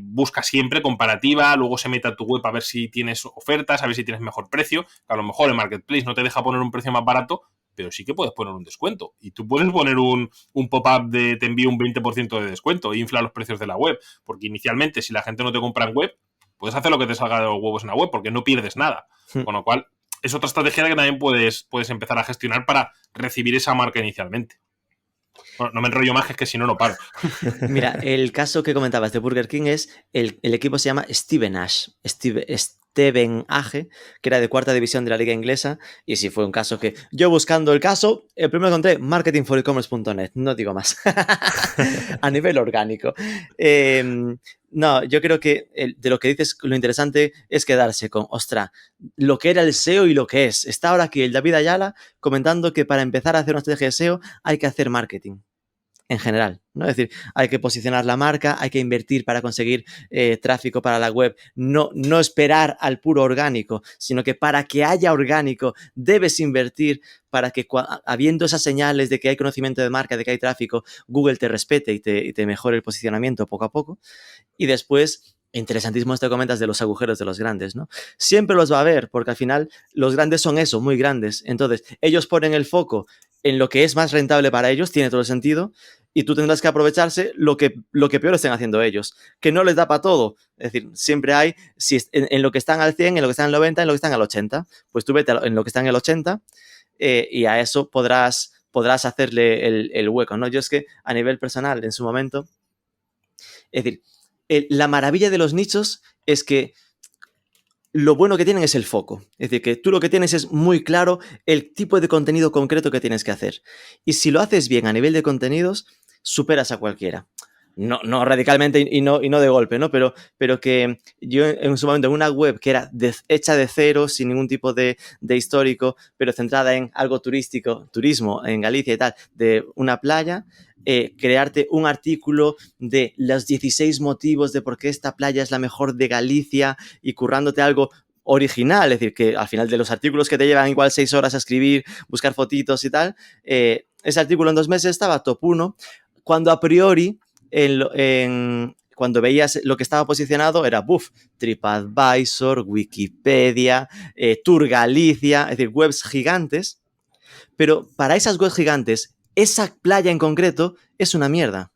Speaker 5: busca siempre comparativa, luego se mete a tu web a ver si tienes ofertas, a ver si tienes mejor precio, que a lo mejor el Marketplace no te deja poner un precio más barato, pero sí que puedes poner un descuento. Y tú puedes poner un pop-up de te envío un 20% de descuento e infla los precios de la web, porque inicialmente si la gente no te compra en web, puedes hacer lo que te salga de los huevos en la web, porque no pierdes nada. Con lo cual, es otra estrategia que también puedes empezar a gestionar para recibir esa marca inicialmente. Bueno, no me enrollo más, que es que si no, no paro.
Speaker 4: Mira, el caso que comentabas de Burger King es, el equipo se llama Stevenage, Stevenage, que era de 4ª división de la liga inglesa, y sí fue un caso que yo buscando el caso, el primero que encontré, marketingforecommerce.net, no digo más, a nivel orgánico. No, yo creo que de lo que dices, lo interesante es quedarse con, ostras, lo que era el SEO y lo que es. Está ahora aquí el David Ayala comentando que para empezar a hacer una estrategia de SEO hay que hacer marketing. En general, ¿no? Es decir, hay que posicionar la marca, hay que invertir para conseguir tráfico para la web, no esperar al puro orgánico, sino que para que haya orgánico debes invertir para que habiendo esas señales de que hay conocimiento de marca, de que hay tráfico, Google te respete y te mejore el posicionamiento poco a poco. Y después, interesantísimo esto que comentas de los agujeros de los grandes, ¿no? Siempre los va a haber, porque al final los grandes son eso, muy grandes. Entonces, ellos ponen el foco en lo que es más rentable para ellos, tiene todo el sentido, y tú tendrás que aprovecharse lo que peor estén haciendo ellos, que no les da para todo. Es decir, siempre hay, si en lo que están al 100, en lo que están al 90, en lo que están al 80, pues tú vete en lo que están en el 80 y a eso podrás hacerle el hueco, ¿no? Yo es que a nivel personal, en su momento, es decir, la maravilla de los nichos es que lo bueno que tienen es el foco. Es decir, que tú lo que tienes es muy claro el tipo de contenido concreto que tienes que hacer. Y si lo haces bien a nivel de contenidos, superas a cualquiera. No radicalmente y no de golpe, ¿no? Pero que yo en su momento en una web que era hecha de cero, sin ningún tipo de histórico, pero centrada en algo turístico, turismo en Galicia y tal, de una playa, crearte un artículo de los 16 motivos de por qué esta playa es la mejor de Galicia y currándote algo original, es decir, que al final de los artículos que te llevan igual 6 horas a escribir, buscar fotitos y tal, ese artículo en 2 meses estaba top 1, cuando a priori cuando veías lo que estaba posicionado era TripAdvisor, Wikipedia, Tour Galicia, es decir, webs gigantes, pero para esas webs gigantes, esa playa en concreto es una mierda.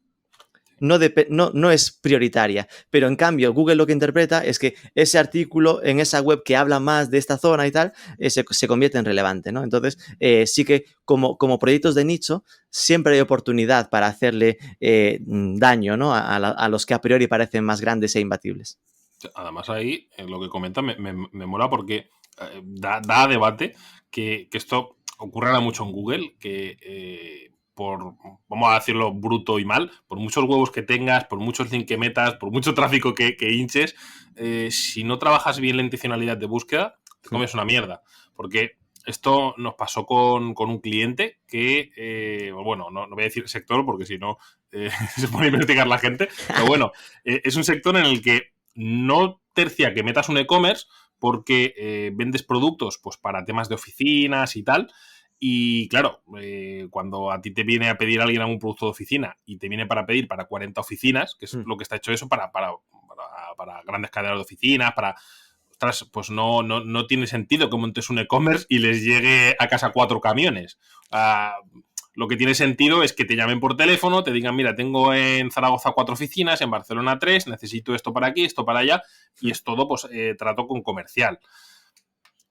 Speaker 4: No es prioritaria, pero en cambio Google lo que interpreta es que ese artículo en esa web que habla más de esta zona y tal, se convierte en relevante, ¿no? Entonces sí que como proyectos de nicho siempre hay oportunidad para hacerle daño, ¿no? a los que a priori parecen más grandes e imbatibles.
Speaker 5: Además ahí lo que comenta me mola porque da a debate que esto ocurra mucho en Google, que vamos a decirlo bruto y mal, por muchos huevos que tengas, por muchos links que metas, por mucho tráfico que hinches, si no trabajas bien la intencionalidad de búsqueda, te comes una mierda. Porque esto nos pasó con un cliente que, bueno, no voy a decir sector porque si no se pone a investigar la gente, pero bueno, es un sector en el que no tercia que metas un e-commerce porque vendes productos pues para temas de oficinas y tal. Y claro, cuando a ti te viene a pedir alguien algún producto de oficina y te viene para pedir para 40 oficinas, que es lo que está hecho eso para grandes cadenas de oficinas, pues no tiene sentido que montes un e-commerce y les llegue a casa 4 camiones. Lo que tiene sentido es que te llamen por teléfono, te digan, mira, tengo en Zaragoza 4 oficinas, en Barcelona 3, necesito esto para aquí, esto para allá, y es todo, pues, trato con comercial.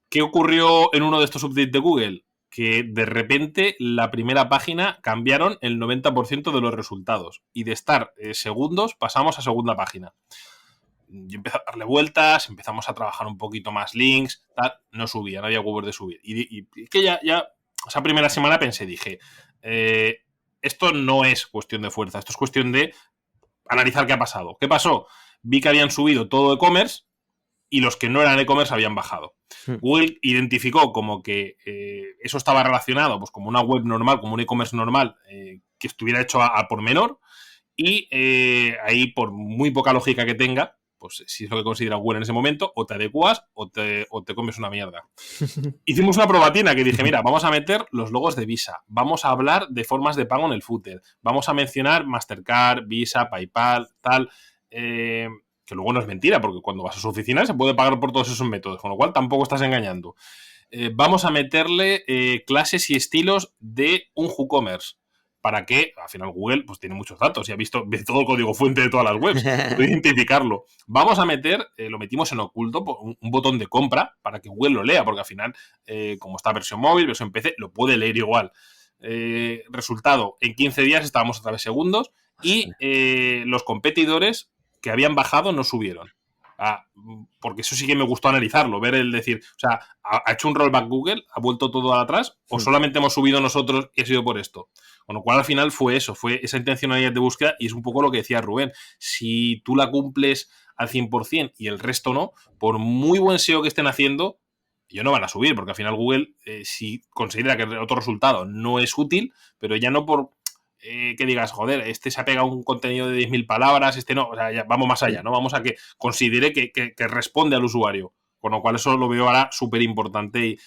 Speaker 5: ¿Qué ocurrió en uno de estos updates de Google? Que de repente la primera página cambiaron el 90% de los resultados y de estar segundos pasamos a segunda página. Yo empecé a darle vueltas, empezamos a trabajar un poquito más links, tal, no subía, no había huevos de subir. Y que ya esa primera semana dije, esto no es cuestión de fuerza, esto es cuestión de analizar qué ha pasado. ¿Qué pasó? Vi que habían subido todo e-commerce y los que no eran e-commerce habían bajado. Google identificó como que eso estaba relacionado pues como una web normal, como un e-commerce normal que estuviera hecho a por menor y ahí por muy poca lógica que tenga, pues si es lo que considera Google en ese momento, o te adecuas o te comes una mierda. Hicimos una probatina que dije, mira, vamos a meter los logos de Visa, vamos a hablar de formas de pago en el footer, vamos a mencionar Mastercard, Visa, PayPal, tal. que luego no es mentira, porque cuando vas a su oficina se puede pagar por todos esos métodos, con lo cual tampoco estás engañando. Vamos a meterle clases y estilos de un WooCommerce, para que, al final Google pues tiene muchos datos y ha visto todo el código fuente de todas las webs, puede identificarlo. Vamos a meter, lo metimos en oculto, un botón de compra para que Google lo lea, porque al final, como está versión móvil, versión PC, lo puede leer igual. Resultado, en 15 días estábamos a 3 segundos y los competidores que habían bajado no subieron. Porque eso sí que me gustó analizarlo, ver el decir, o sea, ¿ha hecho un rollback Google? ¿Ha vuelto todo atrás? ¿O solamente hemos subido nosotros y ha sido por esto? Con lo cual, al final fue eso, fue esa intencionalidad de búsqueda y es un poco lo que decía Rubén. Si tú la cumples al 100% y el resto no, por muy buen SEO que estén haciendo, ellos no van a subir, porque al final Google, si considera que el otro resultado no es útil, pero ya no por que digas, joder, este se ha pegado un contenido de 10.000 palabras, este no, o sea, ya vamos más allá, ¿no? Vamos a que considere que responde al usuario. Con lo cual eso lo veo ahora súper importante. Y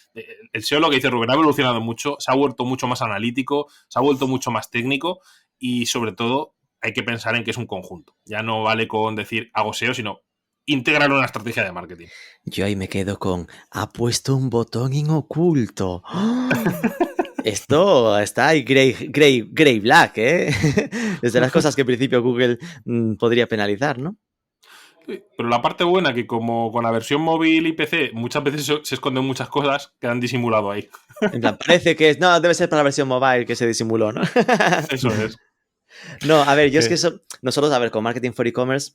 Speaker 5: el SEO, lo que dice Rubén, ha evolucionado mucho, se ha vuelto mucho más analítico, se ha vuelto mucho más técnico y sobre todo hay que pensar en que es un conjunto. Ya no vale con decir hago SEO, sino integrarlo en una estrategia de marketing.
Speaker 4: Yo ahí me quedo con ha puesto un botón en oculto. ¡Oh! Esto está ahí grey black, ¿eh? Es de las cosas que en principio Google podría penalizar, ¿no?
Speaker 5: Sí, pero la parte buena que como con la versión móvil y PC muchas veces se esconden muchas cosas que han disimulado ahí.
Speaker 4: En plan, parece que es... No, debe ser para la versión mobile que se disimuló, ¿no?
Speaker 5: Eso es.
Speaker 4: No, a ver, yo es que nosotros, a ver, con Marketing for E-Commerce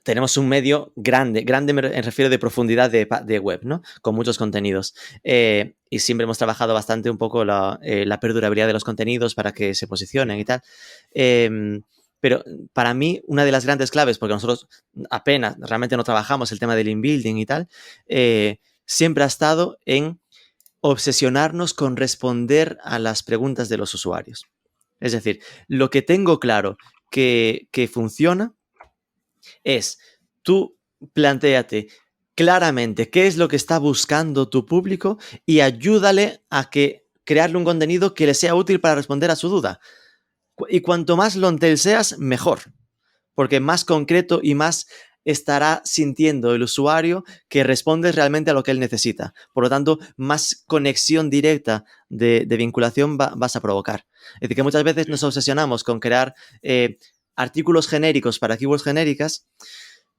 Speaker 4: tenemos un medio grande me refiero de profundidad de web, ¿no? Con muchos contenidos. Y siempre hemos trabajado bastante un poco la perdurabilidad de los contenidos para que se posicionen y tal. Pero para mí, una de las grandes claves, porque nosotros apenas realmente no trabajamos el tema del inbuilding y tal, siempre ha estado en obsesionarnos con responder a las preguntas de los usuarios. Es decir, lo que tengo claro que funciona es, tú plantéate claramente qué es lo que está buscando tu público y ayúdale a crearle un contenido que le sea útil para responder a su duda. Y cuanto más long tail seas, mejor. Porque más concreto y más estará sintiendo el usuario que respondes realmente a lo que él necesita. Por lo tanto, más conexión directa de vinculación vas a provocar. Es decir, que muchas veces nos obsesionamos con crear artículos genéricos para keywords genéricas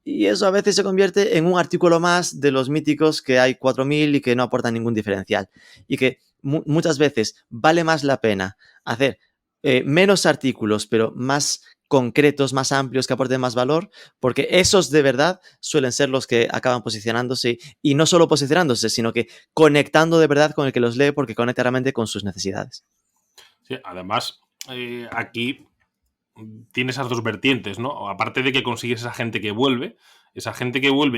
Speaker 4: y eso a veces se convierte en un artículo más de los míticos que hay 4.000 y que no aportan ningún diferencial. Y que muchas veces vale más la pena hacer menos artículos, pero más concretos, más amplios, que aporten más valor, porque esos de verdad suelen ser los que acaban posicionándose y no solo posicionándose, sino que conectando de verdad con el que los lee porque conecta realmente con sus necesidades.
Speaker 5: Sí, además, aquí tiene esas dos vertientes, ¿no? Aparte de que consigues esa gente que vuelve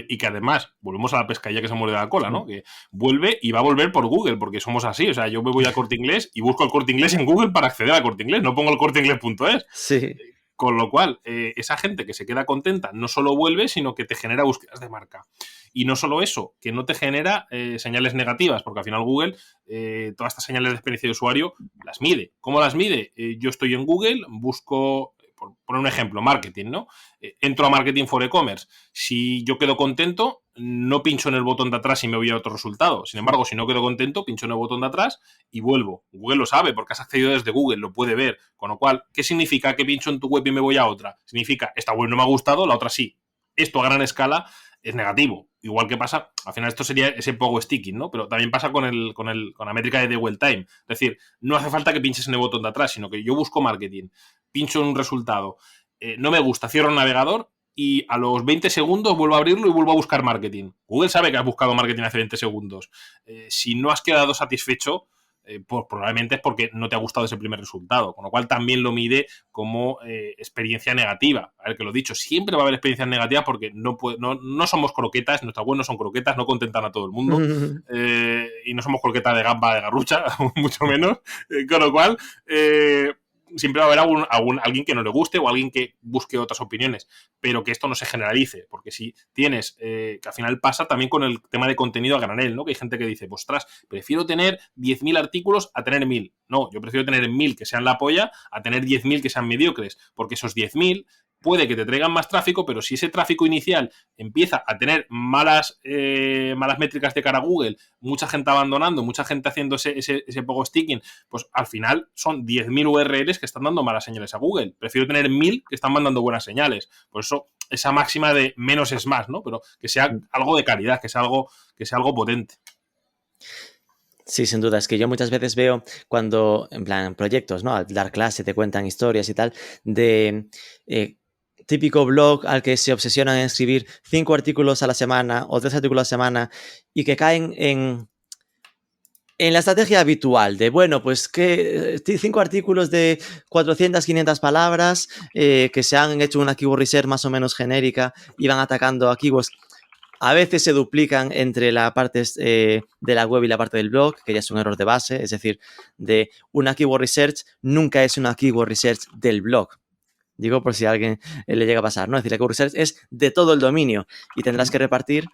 Speaker 5: y que además, volvemos a la pescadilla que se muerde la cola, ¿no? Que vuelve y va a volver por Google, porque somos así. O sea, yo me voy a Corte Inglés y busco el Corte Inglés en Google para acceder al Corte Inglés, no pongo el corteinglés.es.
Speaker 4: Sí.
Speaker 5: Con lo cual, esa gente que se queda contenta no solo vuelve, sino que te genera búsquedas de marca. Y no solo eso, que no te genera señales negativas, porque al final Google, todas estas señales de experiencia de usuario, las mide. ¿Cómo las mide? Yo estoy en Google, busco, por poner un ejemplo, marketing, ¿no? Entro a Marketing for E-Commerce. Si yo quedo contento, no pincho en el botón de atrás y me voy a otro resultado. Sin embargo, si no quedo contento, pincho en el botón de atrás y vuelvo. Google lo sabe porque has accedido desde Google, lo puede ver. Con lo cual, ¿qué significa que pincho en tu web y me voy a otra? Significa, esta web no me ha gustado, la otra sí. Esto a gran escala es negativo. Igual que pasa, al final esto sería ese pogo sticking, ¿no? Pero también pasa con la métrica de dwell time. Es decir, no hace falta que pinches en el botón de atrás, sino que yo busco marketing, pincho en un resultado, no me gusta, cierro el navegador y a los 20 segundos vuelvo a abrirlo y vuelvo a buscar marketing. Google sabe que has buscado marketing hace 20 segundos. Si no has quedado satisfecho, pues probablemente es porque no te ha gustado ese primer resultado, con lo cual también lo mide como experiencia negativa. A ver, que lo dicho, siempre va a haber experiencias negativas porque no somos croquetas, nuestras webs no son croquetas, no contentan a todo el mundo, y no somos croquetas de gamba, de garrucha, mucho menos, con lo cual siempre va a haber alguien que no le guste o alguien que busque otras opiniones, pero que esto no se generalice, porque si tienes, que al final pasa también con el tema de contenido a granel, ¿no? Que hay gente que dice, pues, ostras, prefiero tener 10.000 artículos a tener 1.000. No, yo prefiero tener 1.000 que sean la polla a tener 10.000 que sean mediocres, porque esos 10.000 puede que te traigan más tráfico, pero si ese tráfico inicial empieza a tener malas métricas de cara a Google, mucha gente abandonando, mucha gente haciendo ese poco sticking, pues al final son 10.000 URLs que están dando malas señales a Google. Prefiero tener 1.000 que están mandando buenas señales. Por eso, esa máxima de menos es más, ¿no? Pero que sea algo de calidad, que sea algo potente.
Speaker 4: Sí, sin duda. Es que yo muchas veces veo cuando, en plan, proyectos, ¿no? Al dar clase te cuentan historias y tal, de típico blog al que se obsesionan en escribir 5 artículos a la semana o 3 artículos a la semana y que caen en la estrategia habitual de, bueno, pues que 5 artículos de 400, 500 palabras que se han hecho una keyword research más o menos genérica y van atacando a keywords. A veces se duplican entre la parte de la web y la parte del blog, que ya es un error de base, es decir, de una keyword research nunca es una keyword research del blog. Digo por si a alguien le llega a pasar, ¿no? Es decir, la keyword research es de todo el dominio y tendrás que repartir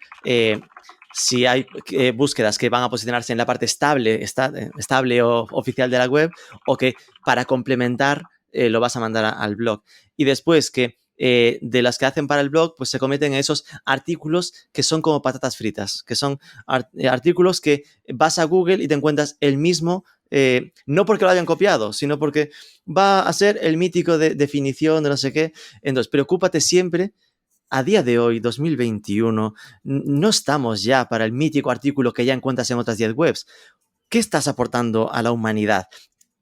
Speaker 4: si hay búsquedas que van a posicionarse en la parte estable o oficial de la web o que para complementar lo vas a mandar al blog. Y después que de las que hacen para el blog, pues se cometen esos artículos que son como patatas fritas, que son artículos que vas a Google y te encuentras el mismo, no porque lo hayan copiado, sino porque va a ser el mítico de definición de no sé qué. Entonces, preocúpate siempre. A día de hoy, 2021, no estamos ya para el mítico artículo que ya encuentras en otras 10 webs. ¿Qué estás aportando a la humanidad?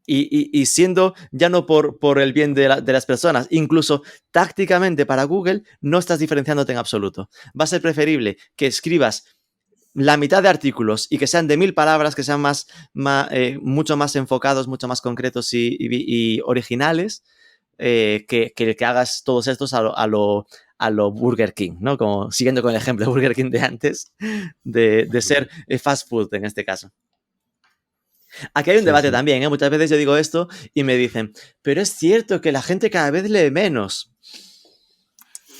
Speaker 4: Y siendo ya no por el bien de las personas, incluso tácticamente para Google, no estás diferenciándote en absoluto. Va a ser preferible que escribas la mitad de artículos y que sean de 1.000 palabras, que sean mucho más enfocados, mucho más concretos y originales, que hagas todos estos a lo Burger King, ¿no? Como siguiendo con el ejemplo de Burger King de antes, de ser fast food en este caso. Aquí hay un debate también, ¿eh? Muchas veces yo digo esto y me dicen, pero es cierto que la gente cada vez lee menos.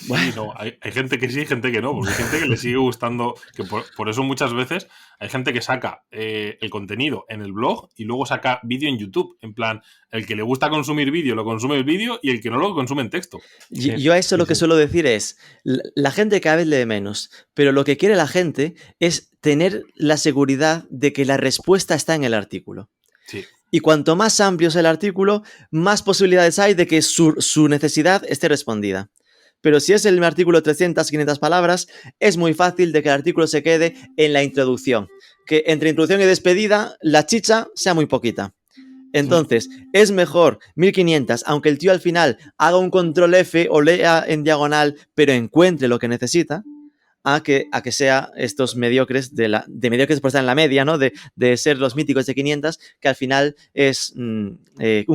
Speaker 5: Sí, bueno. No, hay gente que sí y gente que no, porque hay gente que le sigue gustando, que por eso muchas veces hay gente que saca el contenido en el blog y luego saca vídeo en YouTube. En plan, el que le gusta consumir vídeo lo consume el vídeo y el que no lo consume en texto.
Speaker 4: Yo a eso lo que suelo decir es, la gente cada vez lee menos, pero lo que quiere la gente es tener la seguridad de que la respuesta está en el artículo.
Speaker 5: Sí.
Speaker 4: Y cuanto más amplio es el artículo, más posibilidades hay de que su necesidad esté respondida. Pero si es el artículo de 300, 500 palabras, es muy fácil de que el artículo se quede en la introducción. Que entre introducción y despedida, la chicha sea muy poquita. Entonces, es mejor 1.500, aunque el tío al final haga un control F o lea en diagonal, pero encuentre lo que necesita, a que sea estos mediocres, de mediocres por estar en la media, ¿no? De ser los míticos de 500, que al final es un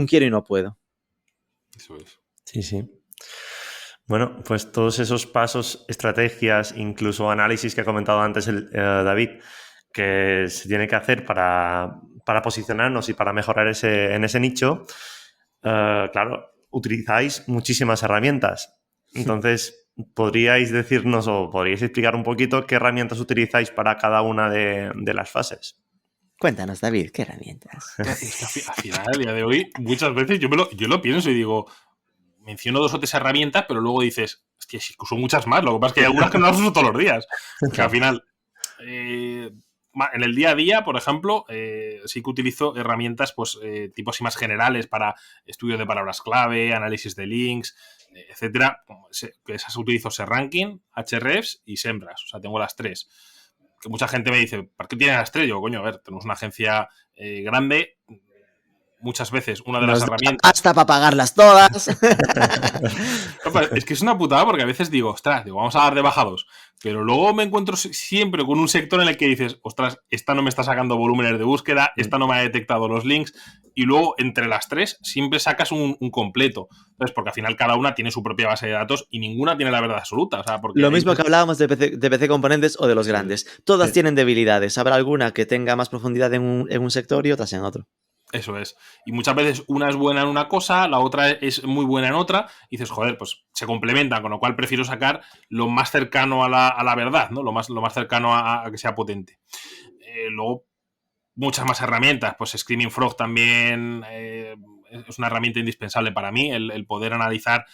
Speaker 4: quiero y no puedo.
Speaker 5: Eso es.
Speaker 3: Sí. Bueno, pues todos esos pasos, estrategias, incluso análisis que ha comentado antes David, que se tiene que hacer para posicionarnos y para mejorar en ese nicho, claro, utilizáis muchísimas herramientas. Entonces, ¿podríais decirnos o podríais explicar un poquito qué herramientas utilizáis para cada una de las fases?
Speaker 4: Cuéntanos, David, ¿qué herramientas?
Speaker 5: Es que al final, a día de hoy, muchas veces yo lo pienso y digo, menciono 2 o 3 herramientas, pero luego dices, hostia, sí, son muchas más. Lo que pasa es que hay algunas que no las uso todos los días. Que al final, en el día a día, por ejemplo, sí que utilizo herramientas pues tipo así más generales para estudio de palabras clave, análisis de links, etcétera. Que esas utilizo SERranking, Ahrefs y Semrush. O sea, tengo las 3. Que mucha gente me dice, ¿por qué tienes las 3? Yo, coño, a ver, tenemos una agencia grande. Muchas veces una de las herramientas...
Speaker 4: Hasta para pagarlas todas.
Speaker 5: Es que es una putada porque a veces digo, ostras, vamos a dar de baja 2. Pero luego me encuentro siempre con un sector en el que dices, ostras, esta no me está sacando volúmenes de búsqueda, esta no me ha detectado los links. Y luego, entre las 3, siempre sacas un completo. Entonces, porque al final cada una tiene su propia base de datos y ninguna tiene la verdad absoluta. O sea, porque
Speaker 4: lo mismo que hablábamos de PC Componentes o de los grandes. Todas tienen debilidades. Habrá alguna que tenga más profundidad en un sector y otras en otro.
Speaker 5: Eso es. Y muchas veces una es buena en una cosa, la otra es muy buena en otra, y dices, joder, pues se complementan, con lo cual prefiero sacar lo más cercano a la verdad, ¿no? Lo más cercano a que sea potente. Luego, muchas más herramientas, pues Screaming Frog también es una herramienta indispensable para mí, el poder analizar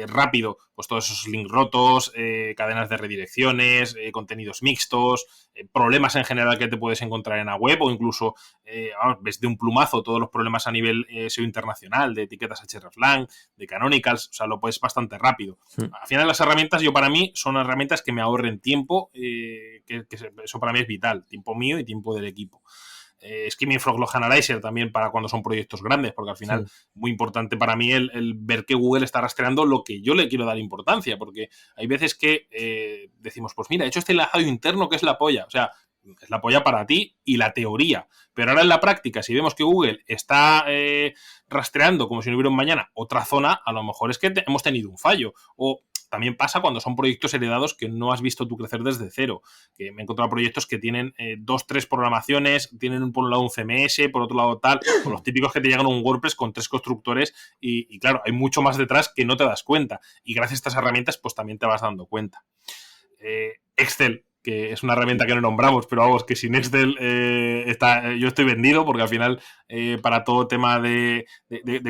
Speaker 5: rápido pues todos esos links rotos, cadenas de redirecciones, contenidos mixtos, problemas en general que te puedes encontrar en la web, o incluso ves de un plumazo todos los problemas a nivel SEO internacional, de etiquetas hreflang, de canonicals, o sea, lo puedes bastante rápido. Al final, las herramientas, para mí, son herramientas que me ahorren tiempo, que eso para mí es vital, tiempo mío y tiempo del equipo. Screaming Frog Log Analyzer también para cuando son proyectos grandes, porque al final muy importante para mí el ver que Google está rastreando lo que yo le quiero dar importancia, porque hay veces que decimos, pues mira, he hecho este enlazado interno que es la polla, o sea, es la polla para ti y la teoría, pero ahora en la práctica, si vemos que Google está rastreando como si no hubiera un mañana otra zona, a lo mejor es que hemos tenido un fallo, o también pasa cuando son proyectos heredados que no has visto tú crecer desde cero. Que me he encontrado proyectos que tienen 2, 3 programaciones, tienen por un lado un CMS, por otro lado tal, o los típicos que te llegan a un WordPress con 3 constructores y claro, hay mucho más detrás que no te das cuenta. Y gracias a estas herramientas, pues también te vas dando cuenta. Excel, que es una herramienta que no nombramos, pero vamos, que sin Excel yo estoy vendido, porque al final para todo tema de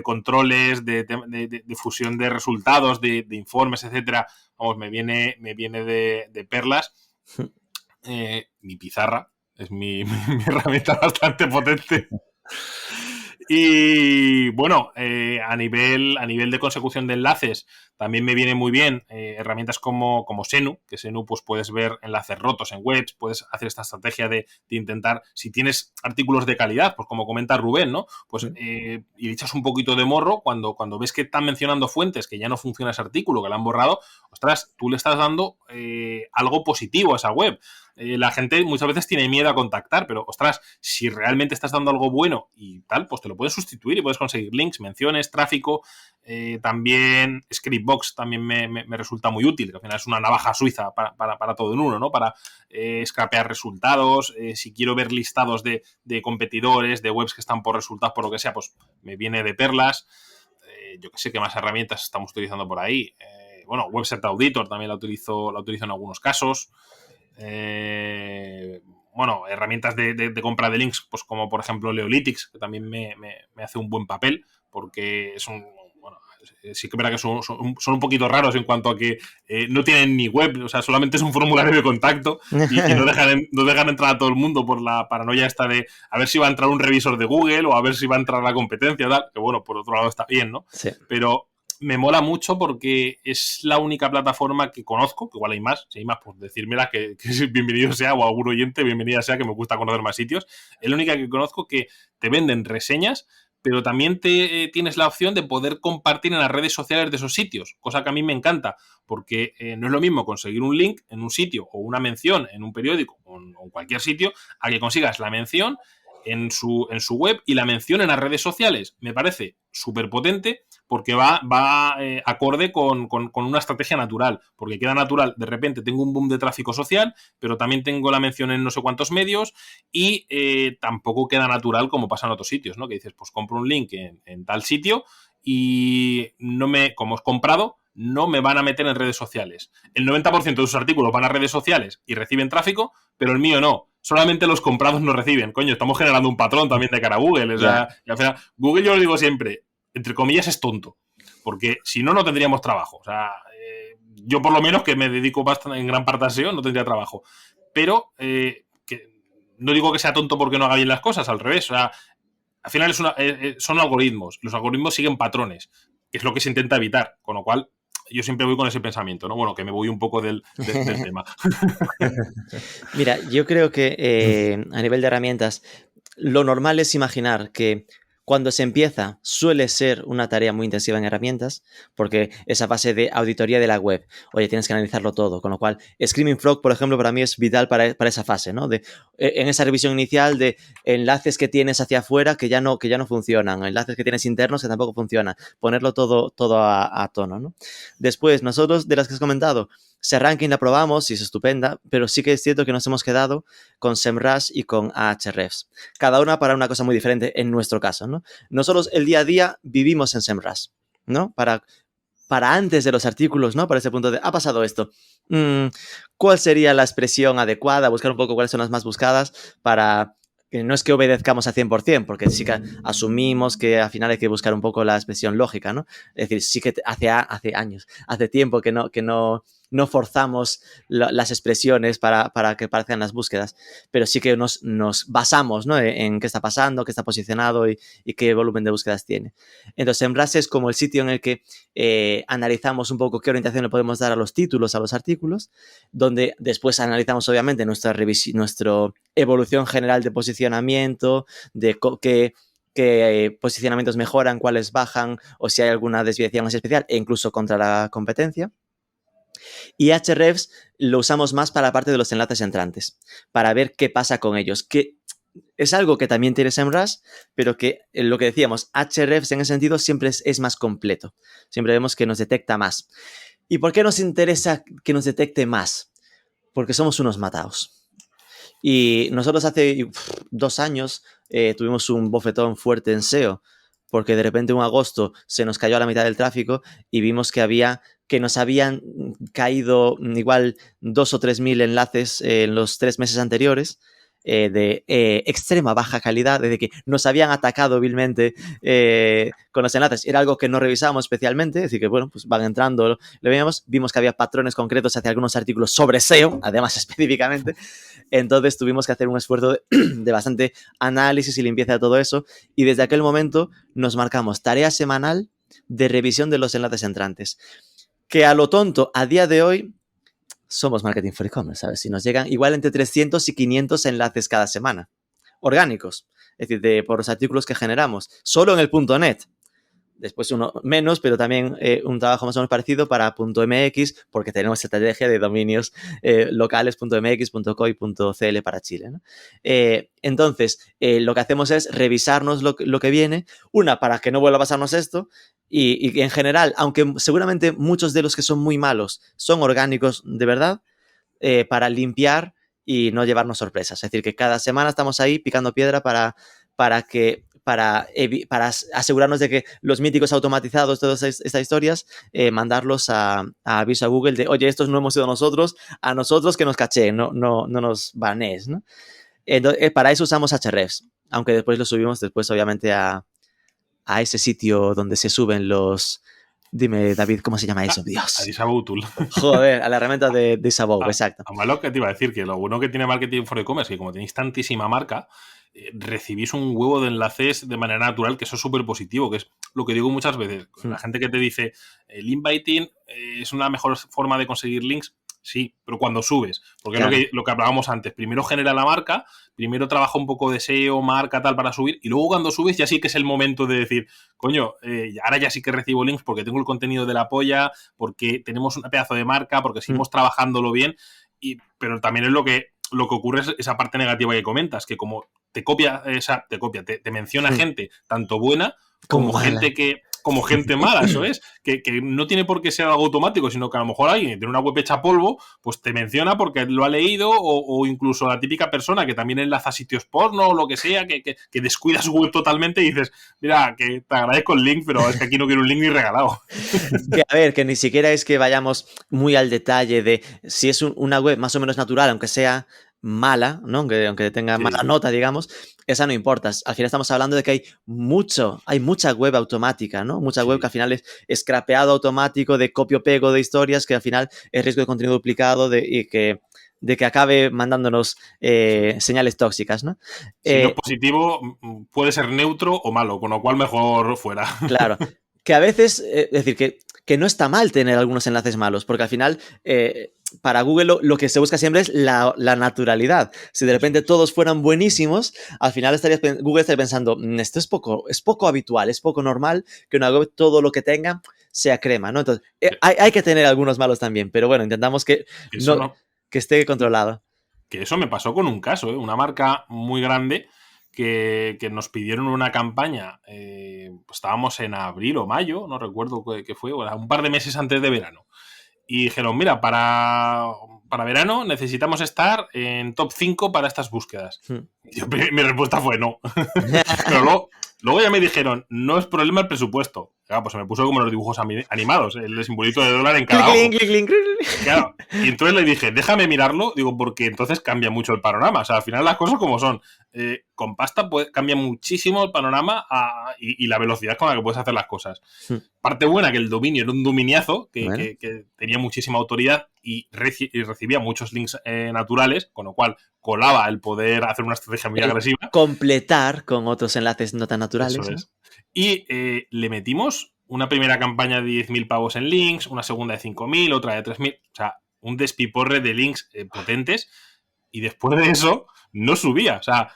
Speaker 5: controles, de fusión de resultados, de informes, etcétera, vamos, me viene de perlas. Mi pizarra es mi herramienta bastante potente. Y bueno, a nivel de consecución de enlaces también me viene muy bien herramientas como Senu, que Senu pues puedes ver enlaces rotos en webs, puedes hacer esta estrategia de intentar, si tienes artículos de calidad, pues como comenta Rubén, ¿no? Pues y echas un poquito de morro cuando ves que están mencionando fuentes que ya no funciona ese artículo, que lo han borrado, ostras, tú le estás dando algo positivo a esa web. La gente muchas veces tiene miedo a contactar, pero ostras, si realmente estás dando algo bueno y tal, pues te lo puedes sustituir y puedes conseguir links, menciones, tráfico. También Scriptbox también me resulta muy útil, que al final es una navaja suiza para todo en uno, ¿no? Para scrapear resultados, si quiero ver listados de competidores, de webs que están por resultados, por lo que sea, pues me viene de perlas. Yo que sé qué más herramientas estamos utilizando por ahí. Bueno, Website Auditor también la utilizo en algunos casos. Bueno, herramientas de compra de links, pues como por ejemplo Leolytics, que también me hace un buen papel, porque es sí que es verdad que son un poquito raros en cuanto a que no tienen ni web, o sea, solamente es un formulario de contacto y no dejan entrar a todo el mundo por la paranoia esta de a ver si va a entrar un revisor de Google o a ver si va a entrar la competencia, tal, que bueno, por otro lado está bien, ¿no?
Speaker 4: Sí.
Speaker 5: Pero me mola mucho porque es la única plataforma que conozco, que igual hay más, si hay más, pues decírmela, que bienvenido sea, o algún oyente, bienvenida sea, que me gusta conocer más sitios. Es la única que conozco que te venden reseñas, pero también tienes la opción de poder compartir en las redes sociales de esos sitios, cosa que a mí me encanta, porque no es lo mismo conseguir un link en un sitio o una mención en un periódico o en cualquier sitio, a que consigas la mención en su web y la mención en las redes sociales. Me parece súper potente porque va acorde con una estrategia natural, porque queda natural, de repente tengo un boom de tráfico social, pero también tengo la mención en no sé cuántos medios y tampoco queda natural como pasa en otros sitios, ¿no? Que dices, pues compro un link en tal sitio y como es comprado, no me van a meter en redes sociales. El 90% de sus artículos van a redes sociales y reciben tráfico, pero el mío no. Solamente los comprados no reciben. Coño, estamos generando un patrón también de cara a Google. O sea, y al final, Google, yo lo digo siempre, entre comillas, es tonto. Porque si no, no tendríamos trabajo. O sea, yo por lo menos, que me dedico bastante en gran parte a SEO, no tendría trabajo. Pero no digo que sea tonto porque no haga bien las cosas, al revés. O sea, al final son algoritmos. Los algoritmos siguen patrones, que es lo que se intenta evitar. Con lo cual, yo siempre voy con ese pensamiento, ¿no? Bueno, que me voy un poco del tema.
Speaker 4: Mira, yo creo que a nivel de herramientas, lo normal es imaginar que cuando se empieza suele ser una tarea muy intensiva en herramientas, porque esa fase de auditoría de la web, oye, tienes que analizarlo todo, con lo cual Screaming Frog, por ejemplo, para mí es vital para esa fase, ¿no? En esa revisión inicial de enlaces que tienes hacia afuera que ya no funcionan, enlaces que tienes internos que tampoco funcionan, ponerlo todo a tono, ¿no? Después, nosotros, de las que has comentado, SEMrush la probamos y es estupenda, pero sí que es cierto que nos hemos quedado con SEMrush y con Ahrefs. Cada una para una cosa muy diferente en nuestro caso, ¿no? Nosotros el día a día vivimos en SEMrush, ¿no? Para antes de los artículos, ¿no? Para ese punto de, ha pasado esto. ¿Cuál sería la expresión adecuada? Buscar un poco cuáles son las más buscadas para... No es que obedezcamos al 100%, porque sí que asumimos que al final hay que buscar un poco la expresión lógica, ¿no? Es decir, sí que hace años, hace tiempo que no forzamos las expresiones para que aparezcan las búsquedas, pero sí que nos basamos, ¿no? En qué está pasando, qué está posicionado y qué volumen de búsquedas tiene. Entonces, SEMrush es como el sitio en el que analizamos un poco qué orientación le podemos dar a los títulos, a los artículos, donde después analizamos obviamente nuestra evolución general de posicionamiento, de qué posicionamientos mejoran, cuáles bajan o si hay alguna desviación más especial e incluso contra la competencia. Y Ahrefs lo usamos más para la parte de los enlaces entrantes, para ver qué pasa con ellos, que es algo que también tiene SEMrush, pero que lo que decíamos, Ahrefs en ese sentido siempre es más completo, siempre vemos que nos detecta más. ¿Y por qué nos interesa que nos detecte más? Porque somos unos mataos. Y nosotros hace 2 años tuvimos un bofetón fuerte en SEO, porque de repente en agosto se nos cayó a la mitad del tráfico y vimos que nos habían caído igual 2 o 3 mil enlaces en los 3 meses anteriores, de extrema baja calidad, de que nos habían atacado vilmente con los enlaces. Era algo que no revisábamos especialmente, es decir, que bueno, pues van entrando, lo vimos que había patrones concretos hacia algunos artículos sobre SEO, además específicamente. Entonces tuvimos que hacer un esfuerzo de bastante análisis y limpieza de todo eso, y desde aquel momento nos marcamos tarea semanal de revisión de los enlaces entrantes. Que a lo tonto, a día de hoy, somos Marketing for E-Commerce, ¿sabes? Si nos llegan igual entre 300 y 500 enlaces cada semana, orgánicos, es decir, por los artículos que generamos, solo en el .net. Después uno menos, pero también un trabajo más o menos parecido para .mx, porque tenemos estrategia de dominios locales, .mx, .co y .cl para Chile, ¿no? Entonces, lo que hacemos es revisarnos lo que viene, para que no vuelva a pasarnos esto, y en general, aunque seguramente muchos de los que son muy malos son orgánicos de verdad, para limpiar y no llevarnos sorpresas. Es decir, que cada semana estamos ahí picando piedra para asegurarnos de que los míticos automatizados, todas estas historias, mandarlos a aviso a Google de, oye, estos no hemos sido nosotros, a nosotros que nos cacheen, no nos banees, ¿no? Entonces, para eso usamos Ahrefs, aunque después lo subimos obviamente a ese sitio donde se suben los... Dime, David, ¿cómo se llama eso? Dios.
Speaker 5: A Disavow Tool.
Speaker 4: Joder, a la herramienta de Disavow, exacto.
Speaker 5: Además, lo que te iba a decir, que lo bueno que tiene Marketing for E-Commerce es que como tenéis tantísima marca, recibís un huevo de enlaces de manera natural, que eso es súper positivo, que es lo que digo muchas veces. La gente que te dice, el inviting es una mejor forma de conseguir links. Sí, pero cuando subes, porque claro, es lo que hablábamos antes, primero genera la marca, primero trabaja un poco de SEO, marca, tal, para subir, y luego cuando subes ya sí que es el momento de decir, coño, ahora ya sí que recibo links porque tengo el contenido de la polla, porque tenemos un pedazo de marca, porque seguimos trabajándolo bien, pero también es lo que ocurre es esa parte negativa que comentas, que como te menciona gente tanto buena como gente mala, eso es, que no tiene por qué ser algo automático, sino que a lo mejor alguien tiene una web hecha polvo, pues te menciona porque lo ha leído, o incluso la típica persona que también enlaza sitios porno o lo que sea, que descuida su web totalmente y dices, mira, que te agradezco el link, pero es que aquí no quiero un link ni regalado.
Speaker 4: Que, a ver, que ni siquiera es que vayamos muy al detalle de si es una web más o menos natural, aunque sea mala, ¿no? Aunque tenga mala nota, digamos, esa no importa. Al final estamos hablando de que hay mucha web automática, ¿no? Mucha web que al final es scrapeado automático de copio-pego de historias, que al final es riesgo de contenido duplicado de que acabe mandándonos señales tóxicas, ¿no?
Speaker 5: Si no es positivo, puede ser neutro o malo, con lo cual mejor fuera.
Speaker 4: Claro. Que a veces, es decir, que no está mal tener algunos enlaces malos, porque al final, para Google lo que se busca siempre es la naturalidad. Si de repente todos fueran buenísimos, al final Google estaría pensando, esto es poco habitual, es poco normal que una web todo lo que tenga sea crema, ¿no? Entonces, hay que tener algunos malos también, pero bueno, intentamos que esté controlado.
Speaker 5: Que eso me pasó con un caso, una marca muy grande que nos pidieron una campaña, estábamos en abril o mayo, no recuerdo qué fue, un par de meses antes de verano, y dijeron, mira, para verano necesitamos estar en top 5 para estas búsquedas. Mi respuesta fue no. Pero luego ya me dijeron, no es problema el presupuesto. Claro, pues se me puso como los dibujos animados, el simbolito de dólar en cada ojo. Claro, y entonces le dije, déjame mirarlo, digo, porque entonces cambia mucho el panorama. O sea, al final las cosas como son. Con pasta cambia muchísimo el panorama y la velocidad con la que puedes hacer las cosas. Parte buena, que el dominio era un dominiazo, que tenía muchísima autoridad y recibía muchos links naturales, con lo cual colaba el poder hacer una estrategia muy agresiva.
Speaker 4: Completar con otros enlaces no tan naturales.
Speaker 5: Eso es. Y le metimos una primera campaña de 10.000 pavos en links, una segunda de 5.000, otra de 3.000. O sea, un despiporre de links potentes. Y después de eso, no subía. O sea,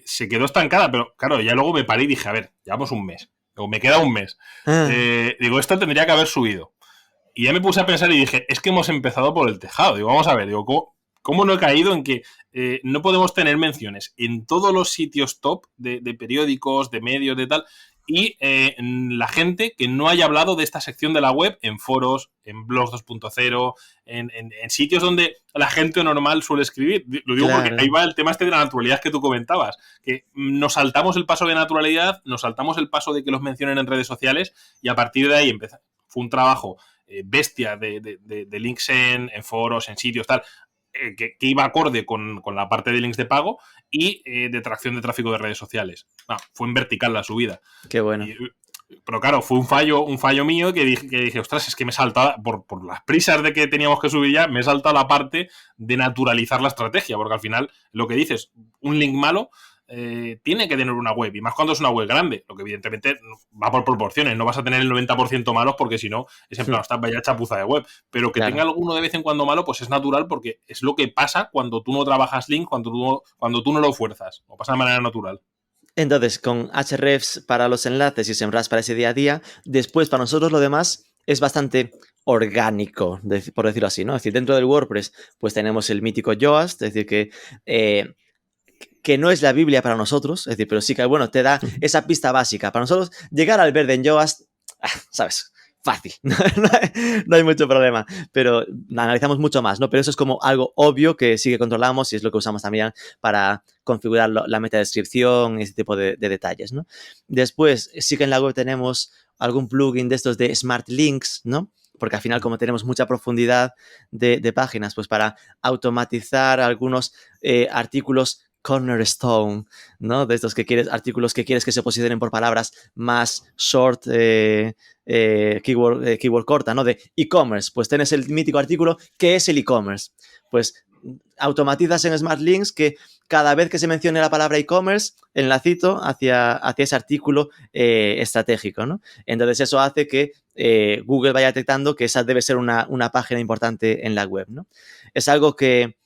Speaker 5: se quedó estancada. Pero claro, ya luego me paré y dije, a ver, llevamos un mes. O me queda un mes. Digo, esto tendría que haber subido. Y ya me puse a pensar y dije, es que hemos empezado por el tejado. Digo, vamos a ver, digo, ¿cómo no he caído en que no podemos tener menciones en todos los sitios top de periódicos, de medios, de tal, y la gente que no haya hablado de esta sección de la web en foros, en blogs 2.0, en sitios donde la gente normal suele escribir? Lo digo porque ahí va el tema este de la naturalidad que tú comentabas, que nos saltamos el paso de naturalidad, nos saltamos el paso de que los mencionen en redes sociales y a partir de ahí empezó. Fue un trabajo bestia de links en foros, en sitios, tal, que iba acorde con la parte de links de pago y de tracción de tráfico de redes sociales. Fue en vertical la subida.
Speaker 4: Qué bueno.
Speaker 5: Pero claro, fue un fallo mío que dije, ostras, es que me he saltado, por las prisas de que teníamos que subir ya, me he saltado la parte de naturalizar la estrategia, porque al final, lo que dices, un link malo tiene que tener una web, y más cuando es una web grande, lo que evidentemente va por proporciones, no vas a tener el 90% malos porque si no, es en plan, está vaya chapuza de web, pero que tenga alguno de vez en cuando malo, pues es natural porque es lo que pasa cuando tú no trabajas link, cuando tú no lo fuerzas, o pasa de manera natural.
Speaker 4: Entonces, con Hrefs para los enlaces y SEMrush para ese día a día, después para nosotros lo demás es bastante orgánico, por decirlo así, ¿no? Es decir, dentro del WordPress, pues tenemos el mítico Yoast, es decir, que no es la Biblia para nosotros, es decir, pero sí que, bueno, te da esa pista básica. Para nosotros, llegar al verde en Yoast, ¿sabes? Fácil, no hay mucho problema, pero analizamos mucho más, ¿no? Pero eso es como algo obvio que sí que controlamos y es lo que usamos también para configurar la metadescripción y ese tipo de detalles, ¿no? Después, sí que en la web tenemos algún plugin de estos de Smart Links, ¿no? Porque al final, como tenemos mucha profundidad de páginas, pues para automatizar algunos artículos cornerstone, ¿no? De estos artículos que quieres que se posicionen por palabras más short, keyword corta, ¿no? De e-commerce, pues tienes el mítico artículo, ¿qué es el e-commerce? Pues automatizas en Smart Links que cada vez que se mencione la palabra e-commerce, enlacito hacia ese artículo estratégico, ¿no? Entonces eso hace que Google vaya detectando que esa debe ser una página importante en la web, ¿no? Es algo que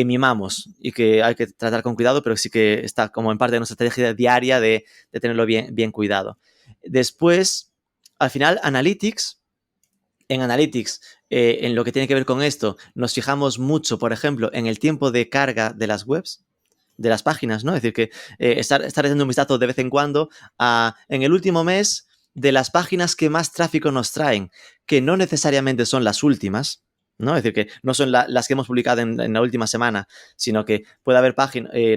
Speaker 4: mimamos y que hay que tratar con cuidado, pero sí que está como en parte de nuestra estrategia diaria de tenerlo bien cuidado. Después, al final, Analytics. En Analytics, en lo que tiene que ver con esto, nos fijamos mucho, por ejemplo, en el tiempo de carga de las webs, de las páginas, ¿no? Es decir, que estar haciendo un vistazo de vez en cuando en el último mes de las páginas que más tráfico nos traen, que no necesariamente son las últimas, ¿no? Es decir, que no son las que hemos publicado en la última semana, sino que puede haber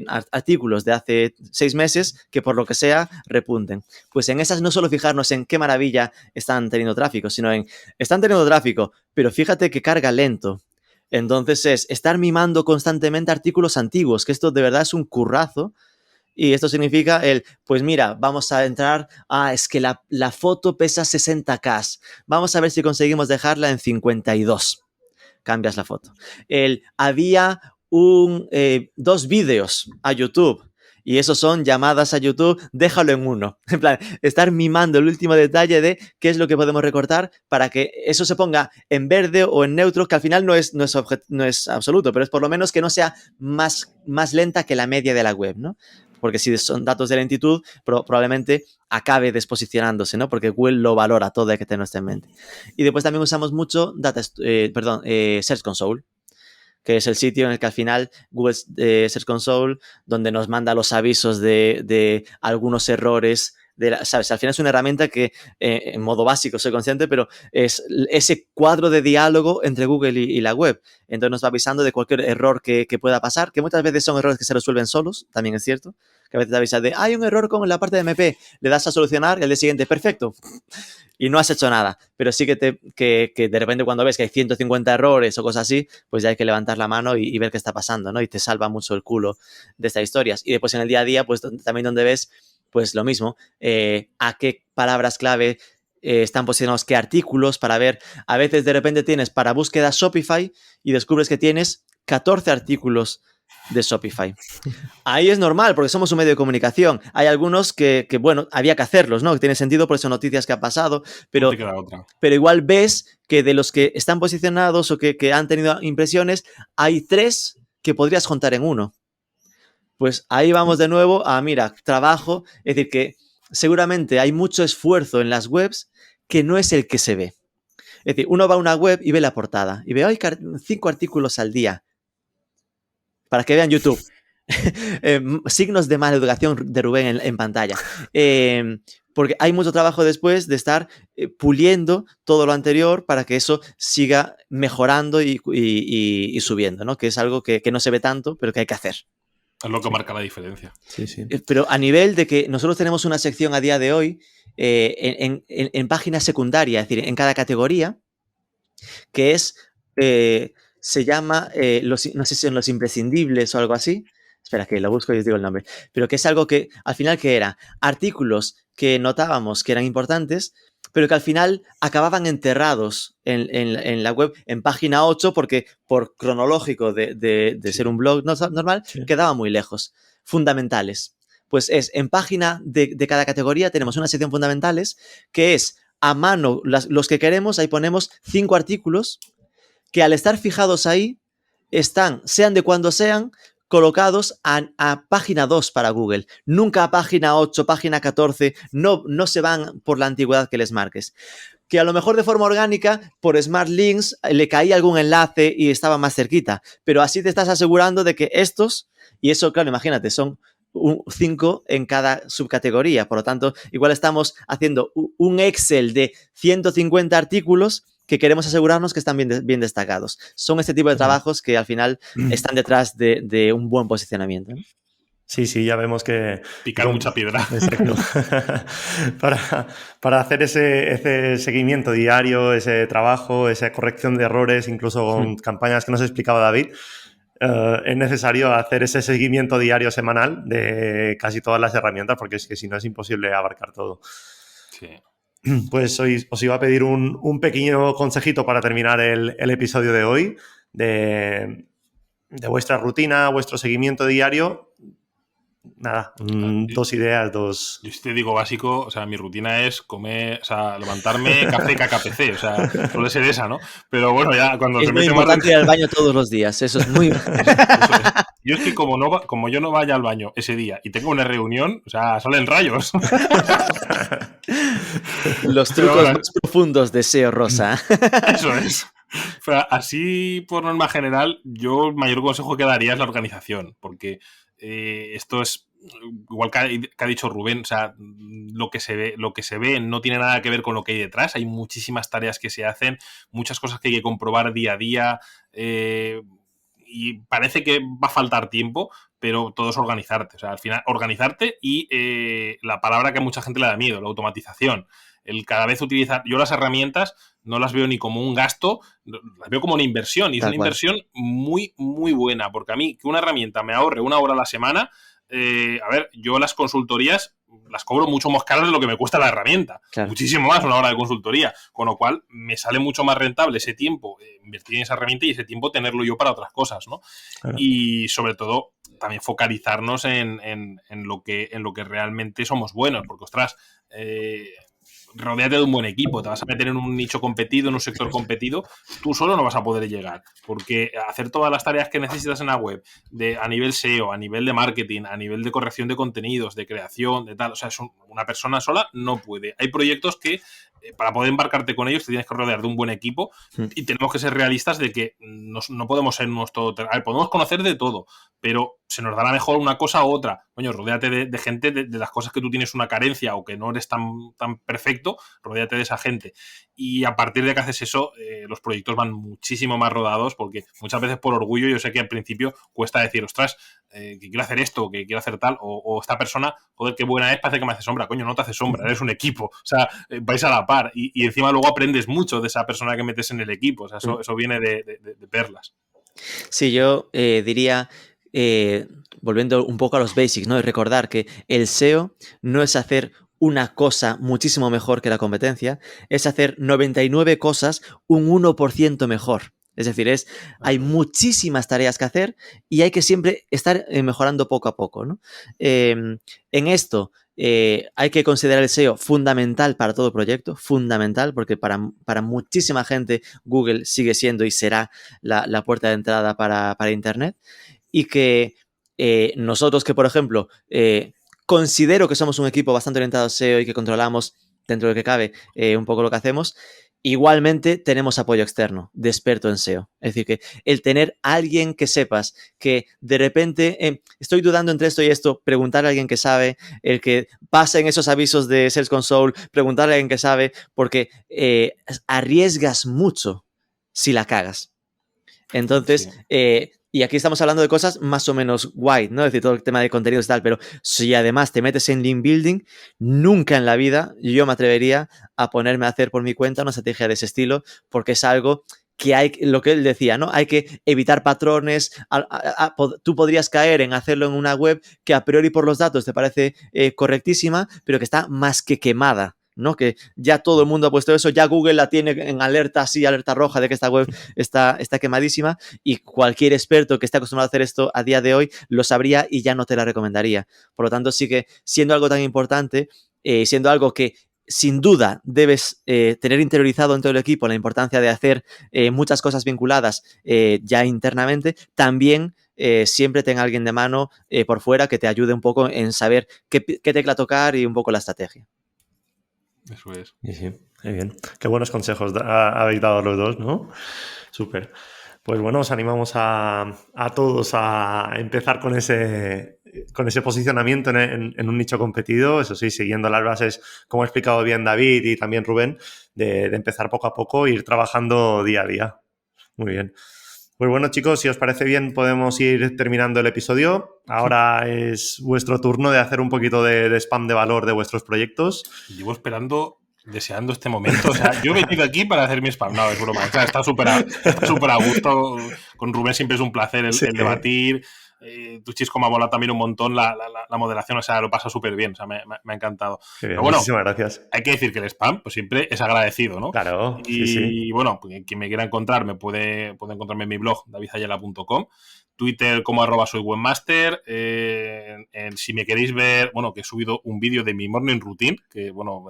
Speaker 4: artículos de hace 6 meses que por lo que sea repunten. Pues en esas no solo fijarnos en qué maravilla están teniendo tráfico, sino están teniendo tráfico, pero fíjate que carga lento. Entonces es estar mimando constantemente artículos antiguos, que esto de verdad es un currazo. Y esto significa pues mira, vamos a entrar, es que la foto pesa 60K, vamos a ver si conseguimos dejarla en 52. Cambias la foto. Había 2 vídeos a YouTube y esos son llamadas a YouTube, déjalo en 1. En plan, estar mimando el último detalle de qué es lo que podemos recortar para que eso se ponga en verde o en neutro, que al final no es absoluto, pero es por lo menos que no sea más lenta que la media de la web, ¿no? Porque si son datos de lentitud, probablemente acabe desposicionándose, ¿no? Porque Google lo valora todo, hay que tenerlo en mente. Y después también usamos mucho Search Console, que es el sitio en el que al final Google Search Console, donde nos manda los avisos de algunos errores ¿sabes? Al final es una herramienta que, en modo básico, soy consciente, pero es ese cuadro de diálogo entre Google y la web. Entonces nos va avisando de cualquier error que pueda pasar, que muchas veces son errores que se resuelven solos, también es cierto. Que a veces te avisa de, hay un error con la parte de MP, le das a solucionar y al día siguiente, perfecto, y no has hecho nada. Pero sí que de repente cuando ves que hay 150 errores o cosas así, pues ya hay que levantar la mano y ver qué está pasando, ¿no? Y te salva mucho el culo de estas historias. Y después en el día a día, pues también donde ves, pues lo mismo, a qué palabras clave están posicionados, qué artículos, para ver, a veces de repente tienes para búsqueda Shopify y descubres que tienes 14 artículos de Shopify. Ahí es normal, porque somos un medio de comunicación. Hay algunos que bueno, había que hacerlos, ¿no? Que tiene sentido por esas noticias que ha pasado, pero,
Speaker 5: No te queda otra.
Speaker 4: pero igual ves que de los que están posicionados o que han tenido impresiones, hay 3 que podrías juntar en uno. Pues ahí vamos de nuevo a, mira, trabajo, es decir, que seguramente hay mucho esfuerzo en las webs que no es el que se ve. Es decir, uno va a una web y ve la portada y ve, hay 5 artículos al día. Para que vean YouTube. Signos de mala educación de Rubén en pantalla. Porque hay mucho trabajo después de estar puliendo todo lo anterior para que eso siga mejorando y subiendo, ¿no? Que es algo que no se ve tanto, pero que hay que hacer.
Speaker 5: Es lo que marca la diferencia.
Speaker 3: Sí, sí.
Speaker 4: Pero a nivel de que nosotros tenemos una sección a día de hoy en página secundaria, es decir, en cada categoría, que es... se llama, no sé si son los imprescindibles o algo así. Espera, que lo busco y os digo el nombre. Pero que es algo que, al final, que era artículos que notábamos que eran importantes, pero que al final acababan enterrados en la web en página 8 porque por cronológico de ser un blog normal, quedaba muy lejos. Fundamentales. Pues es, en página de cada categoría tenemos una sección fundamentales que es a mano los que queremos, ahí ponemos 5 artículos que al estar fijados ahí, están, sean de cuando sean, colocados a página 2 para Google. Nunca a página 8, página 14, no se van por la antigüedad que les marques. Que a lo mejor de forma orgánica, por Smart Links, le caía algún enlace y estaba más cerquita. Pero así te estás asegurando de que estos, y eso, claro, imagínate, son 5 en cada subcategoría. Por lo tanto, igual estamos haciendo un Excel de 150 artículos que queremos asegurarnos que están bien destacados. Son este tipo de trabajos que al final están detrás de un buen posicionamiento, ¿no?
Speaker 3: Sí, ya vemos que...
Speaker 5: Picar mucha piedra.
Speaker 3: Exacto. para hacer ese seguimiento diario, ese trabajo, esa corrección de errores, incluso con campañas que nos explicaba David, es necesario hacer ese seguimiento diario, semanal, de casi todas las herramientas, porque es que si no es imposible abarcar todo.
Speaker 5: Sí.
Speaker 3: Pues os iba a pedir un pequeño consejito para terminar el episodio de hoy, de vuestra rutina, vuestro seguimiento diario. Nada, 2 ideas, 2...
Speaker 5: Yo te digo básico, o sea, mi rutina es comer, o sea, levantarme, café, KKPC, o sea, suele ser esa, ¿no? Pero bueno, ya cuando
Speaker 4: es
Speaker 5: se
Speaker 4: muy
Speaker 5: mete
Speaker 4: importante ir al baño todos los días, eso es muy...
Speaker 5: Eso es. Yo es que como yo no vaya al baño ese día y tengo una reunión, o sea, salen rayos.
Speaker 4: Los trucos más profundos de SEO Rosa.
Speaker 5: Eso es. O sea, así, por norma general, yo el mayor consejo que daría es la organización, porque esto es igual que ha dicho Rubén, o sea, lo que se ve no tiene nada que ver con lo que hay detrás. Hay muchísimas tareas que se hacen, muchas cosas que hay que comprobar día a día, y parece que va a faltar tiempo, pero todo es organizarte. O sea, al final, organizarte y la palabra que a mucha gente le da miedo, la automatización. El cada vez utilizar... Yo las herramientas no las veo ni como un gasto, las veo como una inversión. Y es una inversión muy, muy buena. Porque a mí, que una herramienta me ahorre 1 hora a la semana... a ver, yo las consultorías las cobro mucho más caras de lo que me cuesta la herramienta. Claro. Muchísimo más 1 hora de consultoría. Con lo cual, me sale mucho más rentable ese tiempo invertir en esa herramienta y ese tiempo tenerlo yo para otras cosas, ¿no? Claro. Y sobre todo, también focalizarnos en lo que realmente somos buenos. Porque, ostras... rodéate de un buen equipo, te vas a meter en un nicho competido, en un sector competido, tú solo no vas a poder llegar, porque hacer todas las tareas que necesitas en la web, a nivel SEO, a nivel de marketing, a nivel de corrección de contenidos, de creación, de tal, o sea, una persona sola no puede. Hay proyectos que para poder embarcarte con ellos te tienes que rodear de un buen equipo y tenemos que ser realistas de que no podemos ser unos todo... A ver, podemos conocer de todo, pero se nos dará mejor una cosa u otra. Coño, rodéate de gente de las cosas que tú tienes una carencia o que no eres tan perfecto, rodéate de esa gente. Y a partir de que haces eso, los proyectos van muchísimo más rodados, porque muchas veces por orgullo yo sé que al principio cuesta decir, ostras, que quiero hacer esto, que quiero hacer tal, o esta persona, joder, qué buena es, parece que me hace sombra. Coño, no te hace sombra, eres un equipo. O sea, vais a la par. Y encima luego aprendes mucho de esa persona que metes en el equipo. O sea, eso viene de perlas.
Speaker 4: Sí, yo diría, volviendo un poco a los basics, ¿no? Y recordar que el SEO no es hacer una cosa muchísimo mejor que la competencia, es hacer 99 cosas un 1% mejor. Es decir, hay muchísimas tareas que hacer y hay que siempre estar mejorando poco a poco, ¿no? En esto hay que considerar el SEO fundamental para todo proyecto, fundamental, porque para muchísima gente Google sigue siendo y será la puerta de entrada para Internet. Y que nosotros que, por ejemplo, considero que somos un equipo bastante orientado a SEO y que controlamos, dentro de lo que cabe, un poco lo que hacemos, igualmente tenemos apoyo externo de experto en SEO. Es decir, que el tener a alguien que sepas que de repente estoy dudando entre esto y esto, preguntar a alguien que sabe, el que pasen esos avisos de Search Console, preguntarle a alguien que sabe, porque arriesgas mucho si la cagas. Entonces, y aquí estamos hablando de cosas más o menos guay, ¿no? Es decir, todo el tema de contenidos y tal, pero si además te metes en link building, nunca en la vida yo me atrevería a ponerme a hacer por mi cuenta una estrategia de ese estilo, porque es algo que hay, lo que él decía, ¿no? Hay que evitar patrones. Tú podrías caer en hacerlo en una web que a priori por los datos te parece correctísima, pero que está más que quemada, ¿no? Que ya todo el mundo ha puesto eso, ya Google la tiene en alerta, así, alerta roja de que esta web está quemadísima, y cualquier experto que esté acostumbrado a hacer esto a día de hoy lo sabría y ya no te la recomendaría. Por lo tanto, sí que siendo algo tan importante, siendo algo que sin duda debes tener interiorizado en todo el equipo la importancia de hacer muchas cosas vinculadas ya internamente, también siempre tenga alguien de mano por fuera que te ayude un poco en saber qué tecla tocar y un poco la estrategia.
Speaker 5: Eso es.
Speaker 3: Sí, muy bien. Qué buenos consejos habéis dado los dos, ¿no? Súper. Pues bueno, os animamos a todos a empezar con ese posicionamiento en un nicho competido, eso sí, siguiendo las bases, como ha explicado bien David y también Rubén, de empezar poco a poco e ir trabajando día a día. Muy bien. Pues bueno, chicos, si os parece bien, podemos ir terminando el episodio. Ahora es vuestro turno de hacer un poquito de spam de valor de vuestros proyectos.
Speaker 5: Llevo deseando este momento. O sea, yo he venido aquí para hacer mi spam. No, es broma. O sea, está súper a gusto. Con Rubén siempre es un placer el debatir. Tuchisco me ha molado también un montón la moderación, o sea, lo pasa súper bien, o sea, me ha encantado.
Speaker 3: Bien,
Speaker 5: pero bueno,
Speaker 3: muchísimas gracias.
Speaker 5: Hay que decir que el spam pues siempre es agradecido, ¿no?
Speaker 3: Claro,
Speaker 5: y
Speaker 3: sí.
Speaker 5: Bueno, pues, quien me quiera encontrar puede encontrarme en mi blog davidayala.com, Twitter como @soywebmaster, si me queréis ver, bueno, que he subido un vídeo de mi morning routine, que bueno,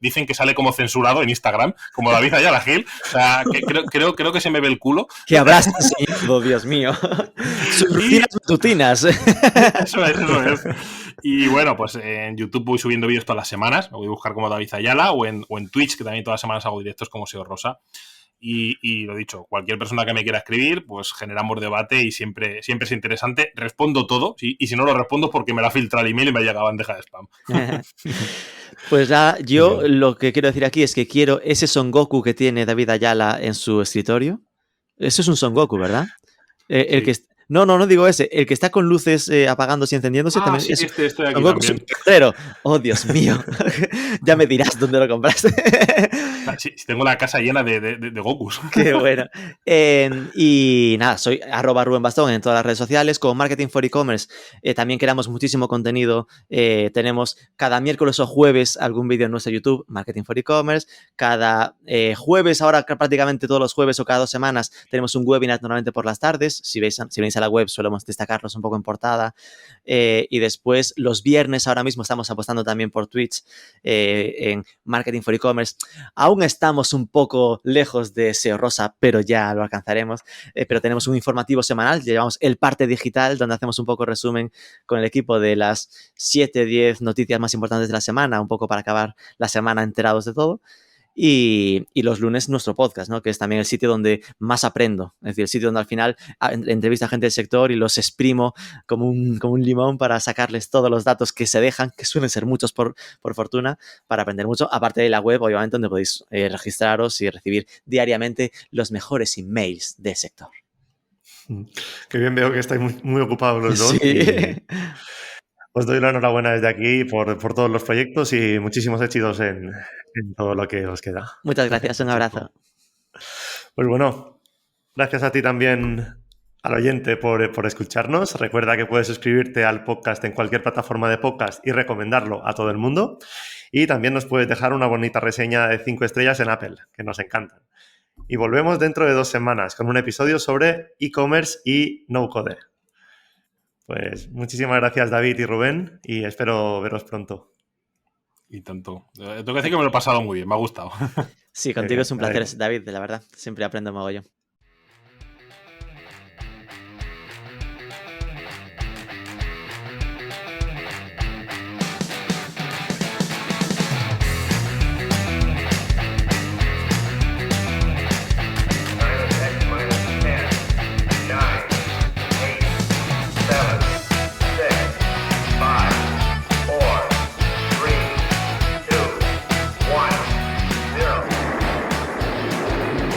Speaker 5: dicen que sale como censurado en Instagram, como David Ayala Gil, o sea, que creo que se me ve el culo.
Speaker 4: Que habrás enseñado, Dios mío. Sus rutinas matutinas.
Speaker 5: Eso es. Y bueno, pues en YouTube voy subiendo vídeos todas las semanas, me voy a buscar como David Ayala, o en Twitch, que también todas las semanas hago directos como SEO Rosa. Y lo dicho, cualquier persona que me quiera escribir, pues generamos debate y siempre es interesante. Respondo todo, y si no lo respondo es porque me la filtra el email y me llega a bandeja de spam.
Speaker 4: Pues yo lo que quiero decir aquí es que quiero ese Son Goku que tiene David Ayala en su escritorio. Eso es un Son Goku, ¿verdad? El que no digo ese. El que está con luces apagándose y encendiéndose también.
Speaker 5: Sí, estoy aquí
Speaker 4: Son Goku
Speaker 5: también.
Speaker 4: Pero, oh Dios mío. Ya me dirás dónde lo compraste.
Speaker 5: Sí, tengo la casa llena de Gokus.
Speaker 4: Qué bueno. Y nada, soy @Rubén Bastón en todas las redes sociales. Con Marketing for E-Commerce también creamos muchísimo contenido. Tenemos cada miércoles o jueves algún vídeo en nuestro YouTube, Marketing for E-Commerce. Cada jueves, ahora prácticamente todos los jueves o cada 2 semanas, tenemos un webinar normalmente por las tardes. Si venís a la web, solemos destacarlos un poco en portada. Y después, los viernes, ahora mismo estamos apostando también por Twitch en Marketing for E-Commerce. Aún estamos un poco lejos de SEO Rosa, pero ya lo alcanzaremos. Pero tenemos un informativo semanal, llevamos el parte digital, donde hacemos un poco resumen con el equipo de las 7-10 noticias más importantes de la semana, un poco para acabar la semana enterados de todo. y los lunes nuestro podcast, ¿no? Que es también el sitio donde más aprendo, es decir, el sitio donde al final entrevisto a gente del sector y los exprimo como un limón para sacarles todos los datos que se dejan, que suelen ser muchos por fortuna, para aprender mucho, aparte de la web, obviamente, donde podéis registraros y recibir diariamente los mejores emails del sector.
Speaker 3: Qué bien, veo que estáis muy ocupados los dos.
Speaker 4: Sí.
Speaker 3: Os doy la enhorabuena desde aquí por todos los proyectos y muchísimos éxitos en todo lo que os queda.
Speaker 4: Muchas gracias, un abrazo.
Speaker 3: Pues bueno, gracias a ti también, al oyente, por escucharnos. Recuerda que puedes suscribirte al podcast en cualquier plataforma de podcast y recomendarlo a todo el mundo. Y también nos puedes dejar una bonita reseña de 5 estrellas en Apple, que nos encantan. Y volvemos dentro de 2 semanas con un episodio sobre e-commerce y no-code. Pues muchísimas gracias, David y Rubén, y espero veros pronto.
Speaker 5: Y tanto. Tengo que decir que me lo he pasado muy bien, me ha gustado.
Speaker 4: Sí, contigo es un placer, David, la verdad. Siempre aprendo mogollón.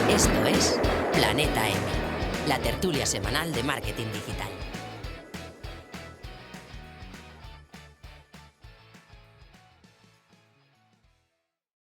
Speaker 2: Esto es Planeta M, la tertulia semanal de marketing digital.